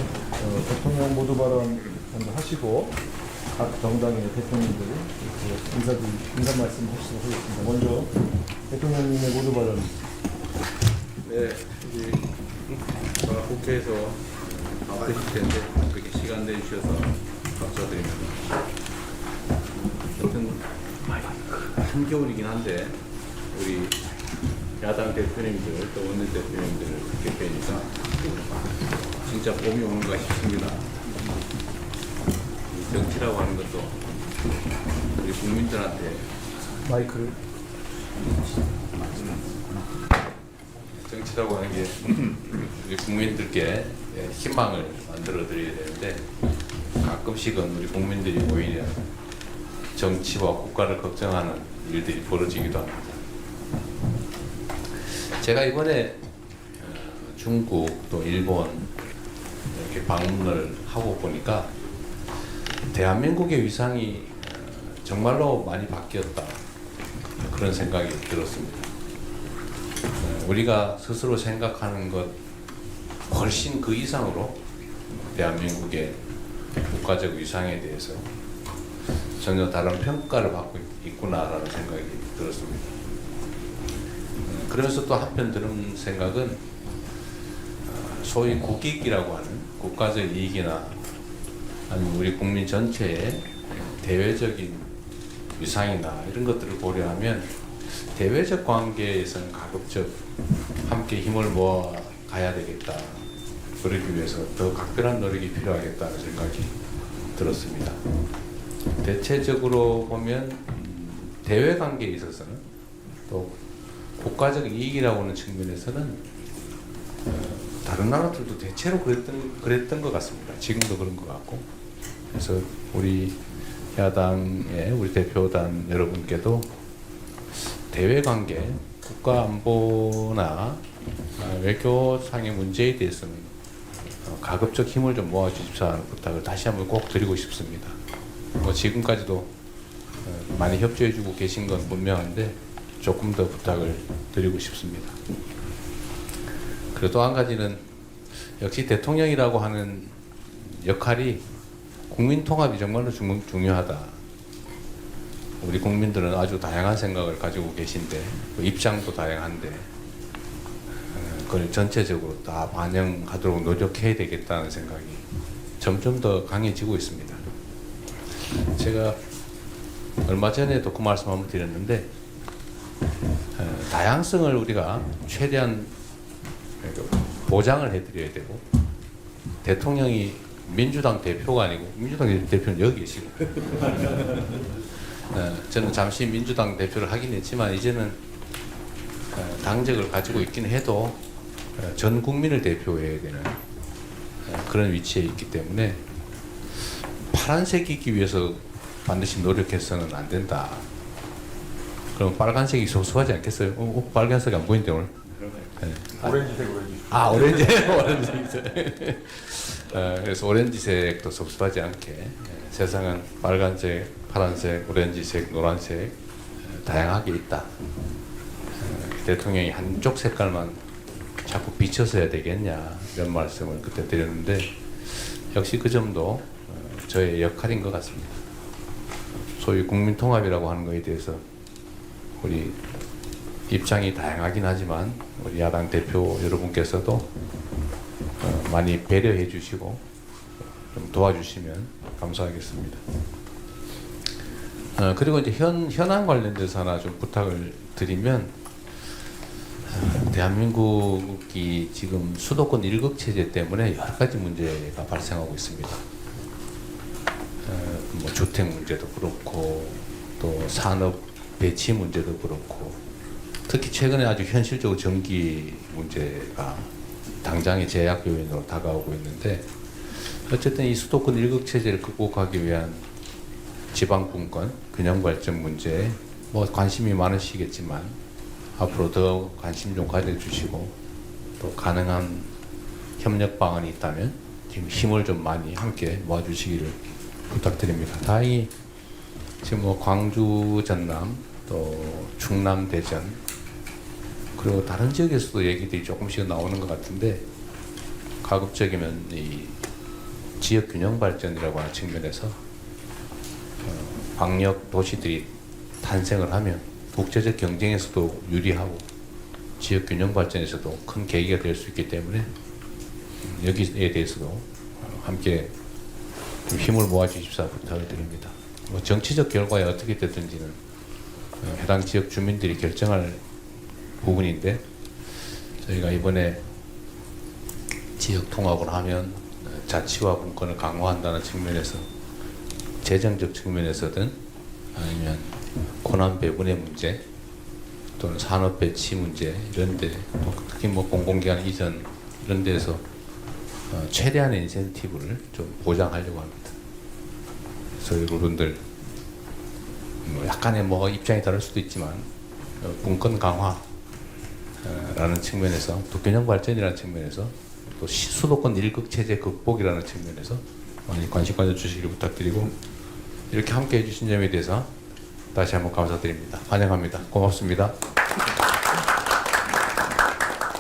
대통령 모두 발언 먼저 하시고 각 정당의 대통령들 인사 말씀 하시도록 하겠습니다. 먼저 대통령님의 모두 발언. 네, 우리 국회에서 바쁘실 텐데 그렇게 시간 내주셔서 감사드립니다. 하여튼 한겨울이긴 한데 우리 야당 대표님들 또 원내 대표님들을 이렇게 뵈니까 진짜 봄이 오는가 싶습니다. 이 정치라고 하는 것도 우리 국민들한테 마이크를. 정치라고 하는 게 우리 국민들께 희망을 만들어 드려야 되는데 가끔씩은 우리 국민들이 오히려 정치와 국가를 걱정하는 일들이 벌어지기도 합니다. 제가 이번에 중국 또 일본 이렇게 방문을 하고 보니까 대한민국의 위상이 정말로 많이 바뀌었다 그런 생각이 들었습니다. 우리가 스스로 생각하는 것 훨씬 그 이상으로 대한민국의 국가적 위상에 대해서 전혀 다른 평가를 받고 있구나라는 생각이 들었습니다. 그러면서 또 한편 드는 생각은 소위 국익이라고 하는 국가적 이익이나 아니면 우리 국민 전체의 대외적인 위상이나 이런 것들을 고려하면 대외적 관계에서는 가급적 함께 힘을 모아 가야 되겠다. 그러기 위해서 더 각별한 노력이 필요하겠다는 생각이 들었습니다. 대체적으로 보면 대외 관계에 있어서는 또 국가적 이익이라고 하는 측면에서는 다른 나라들도 대체로 그랬던 것 같습니다. 지금도 그런 것 같고. 그래서 우리 야당의 우리 대표단 여러분께도 대외 관계, 국가 안보나 외교상의 문제에 대해서는 가급적 힘을 좀 모아주십사 하는 부탁을 다시 한번 꼭 드리고 싶습니다. 뭐 지금까지도 많이 협조해주고 계신 건 분명한데 조금 더 부탁을 드리고 싶습니다. 그리고 또 한 가지는 역시 대통령이라고 하는 역할이 국민 통합이 정말로 중요하다. 우리 국민들은 아주 다양한 생각을 가지고 계신데 입장도 다양한데 그걸 전체적으로 다 반영하도록 노력해야 되겠다는 생각이 점점 더 강해지고 있습니다. 제가 얼마 전에도 그 말씀 한번 드렸는데 다양성을 우리가 최대한 보장을 해드려야 되고 대통령이 민주당 대표가 아니고 민주당 대표는 여기 계시고 저는 잠시 민주당 대표를 하긴 했지만 이제는 당적을 가지고 있긴 해도 전 국민을 대표해야 되는 그런 위치에 있기 때문에 파란색이기 위해서 반드시 노력해서는 안 된다. 그럼 빨간색이 소소하지 않겠어요? 빨간색이 안 보이는데 오늘? 네. 오렌지색. 오렌지. 오렌지색. 그래서 오렌지색도 섭섭하지 않게 세상은 빨간색, 파란색, 오렌지색, 노란색 다양하게 있다. 대통령이 한쪽 색깔만 자꾸 비춰서 해야 되겠냐 이런 말씀을 그때 드렸는데 역시 그 점도 저의 역할인 것 같습니다. 소위 국민통합이라고 하는 것에 대해서 우리 입장이 다양하긴 하지만 우리 야당 대표 여러분께서도 많이 배려해 주시고 좀 도와주시면 감사하겠습니다. 그리고 이제 현안 관련돼서 하나 좀 부탁을 드리면 대한민국이 지금 수도권 일극 체제 때문에 여러 가지 문제가 발생하고 있습니다. 뭐 주택 문제도 그렇고 또 산업 배치 문제도 그렇고 특히 최근에 아주 현실적으로 전기 문제가 당장의 제약 요인으로 다가오고 있는데 어쨌든 이 수도권 일극 체제를 극복하기 위한 지방분권 균형 발전 문제에 뭐 관심이 많으시겠지만 앞으로 더 관심 좀 가져주시고 또 가능한 협력 방안이 있다면 지금 힘을 좀 많이 함께 모아주시기를 부탁드립니다. 다행히 지금 뭐 광주, 전남, 또 충남, 대전 그리고 다른 지역에서도 얘기들이 조금씩 나오는 것 같은데 가급적이면 이 지역 균형 발전이라고 하는 측면에서 광역 도시들이 탄생을 하면 국제적 경쟁에서도 유리하고 지역 균형 발전에서도 큰 계기가 될 수 있기 때문에 여기에 대해서도 함께 좀 힘을 모아주십사 부탁을 드립니다. 뭐 정치적 결과에 어떻게 됐든지는 해당 지역 주민들이 결정할 부분인데 저희가 이번에 지역 통합을 하면 자치와 분권을 강화한다는 측면에서 재정적 측면에서든 아니면 고난 배분의 문제 또는 산업 배치 문제 이런데 또 특히 뭐 공공기관 이전 이런 데서 최대한의 인센티브를 좀 보장하려고 합니다. 저희 어른들 뭐 약간의 뭐 입장이 다를 수도 있지만 분권 강화라는 측면에서 또 균형 발전이라는 측면에서 또 수도권 일극 체제 극복이라는 측면에서 많이 관심 가져주시기를 부탁드리고 이렇게 함께 해주신 점에 대해서 다시 한번 감사드립니다. 환영합니다. 고맙습니다.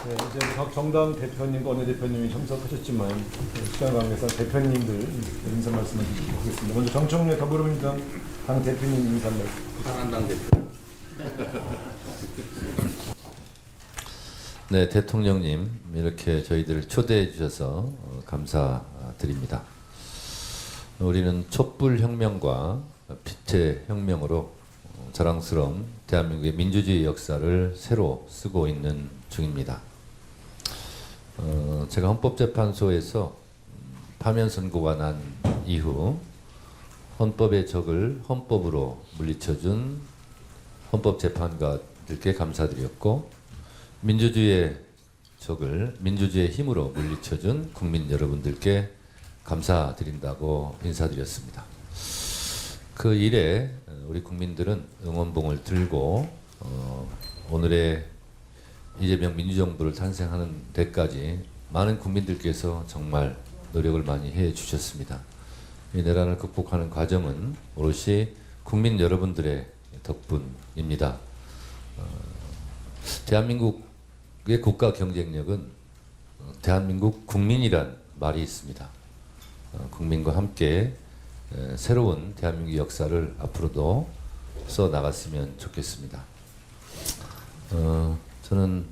네, 이제 각 정당 대표님과 원내대표님이 참석하셨지만 시간 관계상 대표님들 인사 말씀을 드리도록 하겠습니다. 먼저 정청래 더불어민주당 당 대표님 인사 말씀. 부산한당 대표. 네, 대통령님 이렇게 저희들을 초대해 주셔서 감사드립니다. 우리는 촛불 혁명과 빛의 혁명으로 자랑스러운 대한민국의 민주주의 역사를 새로 쓰고 있는 중입니다. 제가 헌법재판소에서 파면 선고가 난 이후 헌법의 적을 헌법으로 물리쳐준 헌법재판관들께 감사드렸고, 민주주의의 적을 민주주의의 힘으로 물리쳐준 국민 여러분들께 감사드린다고 인사드렸습니다. 그 일에 우리 국민들은 응원봉을 들고 오늘의 이재명 민주정부를 탄생하는 데까지 많은 국민들께서 정말 노력을 많이 해주셨습니다. 이 내란을 극복하는 과정은 오롯이 국민 여러분들의 덕분입니다. 대한민국의 국가 경쟁력은 대한민국 국민이란 말이 있습니다. 국민과 함께 새로운 대한민국 역사를 앞으로도 써 나갔으면 좋겠습니다. 저는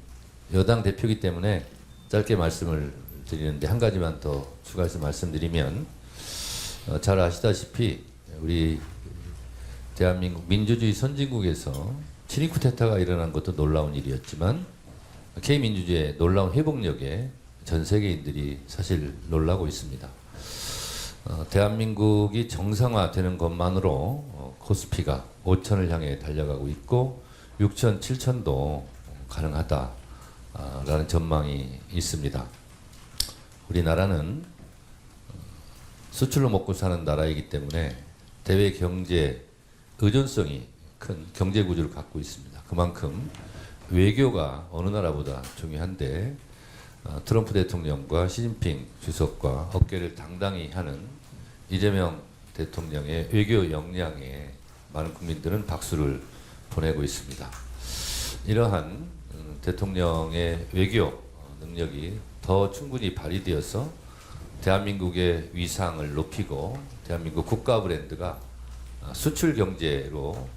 여당 대표이기 때문에 짧게 말씀을 드리는데 한 가지만 더 추가해서 말씀드리면, 잘 아시다시피 우리 대한민국 민주주의 선진국에서 친위 쿠데타가 일어난 것도 놀라운 일이었지만 K민주주의의 놀라운 회복력에 전 세계인들이 사실 놀라고 있습니다. 대한민국이 정상화되는 것만으로 코스피가 5천을 향해 달려가고 있고 6천, 7천도 가능하다라는 전망이 있습니다. 우리나라는 수출로 먹고 사는 나라이기 때문에 대외 경제 의존성이 큰 경제 구조를 갖고 있습니다. 그만큼 외교가 어느 나라보다 중요한데 트럼프 대통령과 시진핑 주석과 어깨를 당당히 하는 이재명 대통령의 외교 역량에 많은 국민들은 박수를 보내고 있습니다. 이러한 대통령의 외교 능력이 더 충분히 발휘되어서 대한민국의 위상을 높이고 대한민국 국가 브랜드가 수출 경제로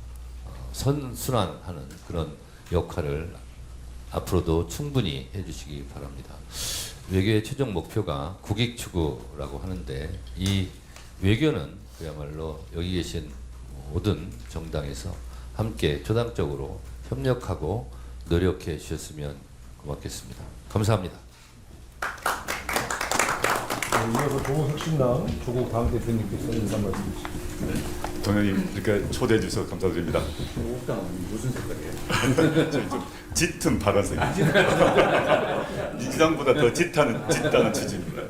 선순환하는 그런 역할을 앞으로도 충분히 해주시기 바랍니다. 외교의 최종 목표가 국익 추구라고 하는데 이 외교는 그야말로 여기 계신 모든 정당에서 함께 초당적으로 협력하고 노력해 주셨으면 고맙겠습니다. 감사합니다. 이어서 조국혁신당 조국 당 대표님께서 인사 말씀 주시죠. 동현님 이렇게 초대해 주셔서 감사드립니다. 조국당은 무슨 색깔이에요? 저희 좀 짙은 파란색입니다. 민주당보다 더 짙다는 취지입니다.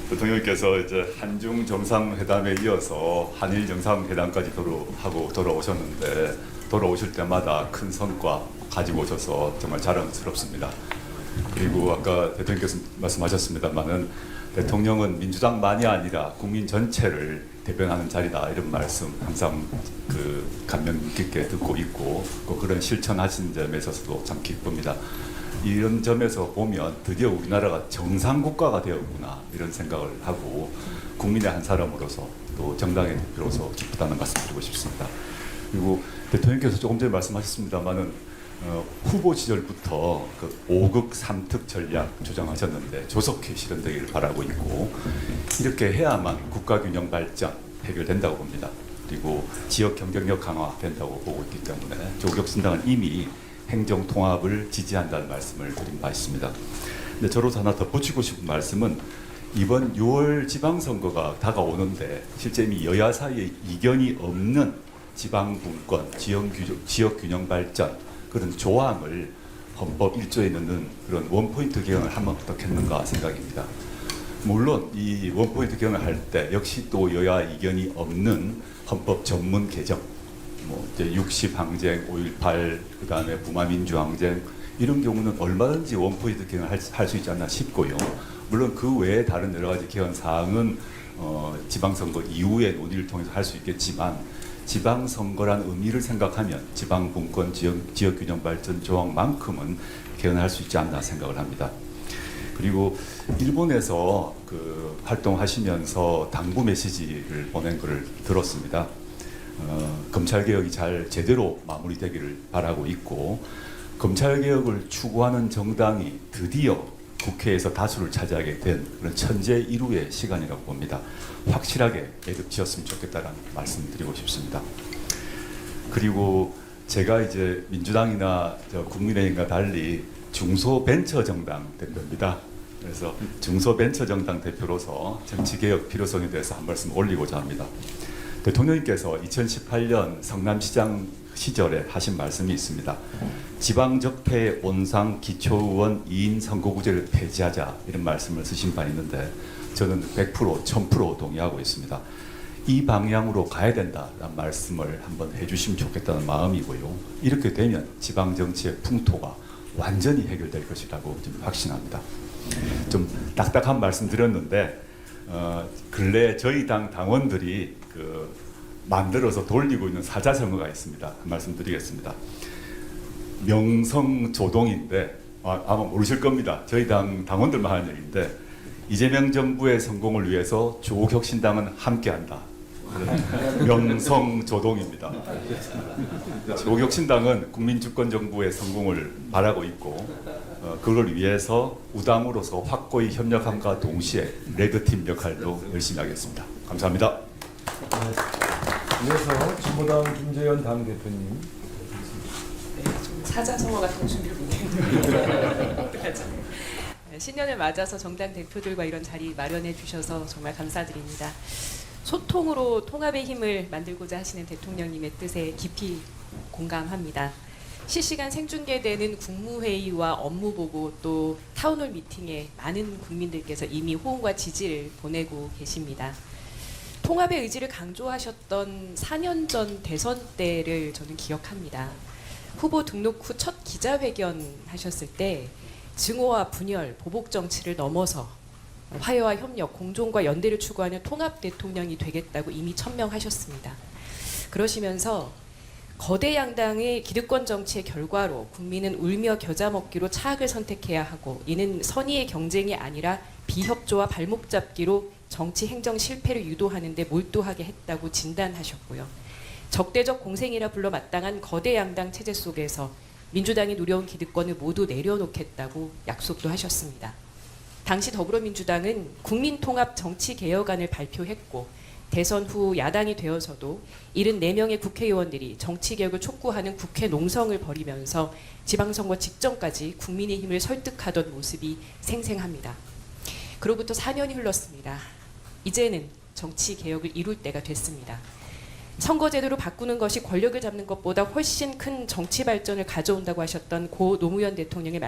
대통령께서 이제 한중 정상회담에 이어서 한일 정상회담까지 하고 돌아오셨는데 돌아오실 때마다 큰 성과 가지고 오셔서 정말 자랑스럽습니다. 그리고 아까 대통령께서 말씀하셨습니다만은 대통령은 민주당만이 아니라 국민 전체를 대변하는 자리다 이런 말씀 항상 감명 깊게 듣고 있고 그런 실천하신 점에 있어서도 참 기쁩니다. 이런 점에서 보면 드디어 우리나라가 정상국가가 되었구나 이런 생각을 하고 국민의 한 사람으로서 또 정당의 대표로서 기쁘다는 말씀 드리고 싶습니다. 그리고 대통령께서 조금 전에 말씀하셨습니다만은 후보 시절부터 5극 3특 전략 주장하셨는데 조속히 실현되기를 바라고 있고 이렇게 해야만 국가균형 발전 해결된다고 봅니다. 그리고 지역 경쟁력 강화된다고 보고 있기 때문에 조국혁신당은 이미 행정 통합을 지지한다는 말씀을 드린 바 있습니다. 근데 저로서 하나 덧붙이고 싶은 말씀은 이번 6월 지방선거가 다가오는데 실제 이미 여야 사이에 이견이 없는 지방분권, 지역균형 발전 그런 조항을 헌법 1조에 넣는 그런 원포인트 개헌을 하면 어떻겠는가 생각입니다. 물론 이 원포인트 개헌을 할 때 역시 또 여야 이견이 없는 헌법 전문 개정, 이제 60 항쟁, 5.18, 그 다음에 부마민주 항쟁 이런 경우는 얼마든지 원포인트 개헌을 할 수 있지 않나 싶고요. 물론 그 외에 다른 여러 가지 개헌 사항은 지방선거 이후에 논의를 통해서 할 수 있겠지만 지방선거란 의미를 생각하면 지방분권, 지역균형 발전 조항만큼은 개헌할 수 있지 않나 생각을 합니다. 그리고 일본에서 활동하시면서 당부 메시지를 보낸 것을 들었습니다. 검찰개혁이 잘 제대로 마무리되기를 바라고 있고 검찰개혁을 추구하는 정당이 드디어 국회에서 다수를 차지하게 된 그런 천재 일우의 시간이라고 봅니다. 확실하게 매듭 지었으면 좋겠다는 말씀 드리고 싶습니다. 그리고 제가 이제 민주당이나 국민의힘과 달리 중소벤처정당 대표입니다. 그래서 중소벤처정당 대표로서 정치개혁 필요성에 대해서 한 말씀 올리고자 합니다. 대통령님께서 2018년 성남시장 시절에 하신 말씀이 있습니다. 지방적폐 온상 기초의원 2인 선거구제를 폐지하자 이런 말씀을 쓰신 바 있는데 저는 100% 1000% 동의하고 있습니다. 이 방향으로 가야 된다라는 말씀을 한번 해주시면 좋겠다는 마음이고요. 이렇게 되면 지방정치의 풍토가 완전히 해결될 것이라고 좀 확신합니다. 좀 딱딱한 말씀 드렸는데 근래 저희 당 당원들이 만들어서 돌리고 있는 사자성어가 있습니다. 한 말씀 드리겠습니다. 명성조동인데 아마 모르실 겁니다. 저희 당 당원들만 하는 얘기인데 이재명 정부의 성공을 위해서 조국혁신당은 함께한다. 명성조동입니다. 조국혁신당은 국민주권정부의 성공을 바라고 있고 그걸 위해서 우당으로서 확고히 협력함과 동시에 레드팀 역할도 열심히 하겠습니다. 감사합니다. 이어서 진보당 김재현 당대표님. 네, 좀 사자성어 같은 준비를 못했는데 어떡하죠? 신년을 맞아서 정당 대표들과 이런 자리 마련해 주셔서 정말 감사드립니다. 소통으로 통합의 힘을 만들고자 하시는 대통령님의 뜻에 깊이 공감합니다. 실시간 생중계되는 국무회의와 업무보고 또 타운홀 미팅에 많은 국민들께서 이미 호응과 지지를 보내고 계십니다. 통합의 의지를 강조하셨던 4년 전 대선 때를 저는 기억합니다. 후보 등록 후 첫 기자회견 하셨을 때 증오와 분열, 보복 정치를 넘어서 화해와 협력, 공존과 연대를 추구하는 통합 대통령이 되겠다고 이미 천명하셨습니다. 그러시면서 거대 양당의 기득권 정치의 결과로 국민은 울며 겨자 먹기로 차악을 선택해야 하고 이는 선의의 경쟁이 아니라 비협조와 발목 잡기로 정치 행정 실패를 유도하는 데 몰두하게 했다고 진단하셨고요. 적대적 공생이라 불러 마땅한 거대 양당 체제 속에서 민주당이 누려온 기득권을 모두 내려놓겠다고 약속도 하셨습니다. 당시 더불어민주당은 국민통합 정치개혁안을 발표했고 대선 후 야당이 되어서도 74명의 국회의원들이 정치개혁을 촉구하는 국회 농성을 벌이면서 지방선거 직전까지 국민의힘을 설득하던 모습이 생생합니다. 그로부터 4년이 흘렀습니다. 이제는 정치개혁을 이룰 때가 됐습니다. 선거제도를 바꾸는 것이 권력을 잡는 것보다 훨씬 큰 정치 발전을 가져온다고 하셨던 고 노무현 대통령의 말씀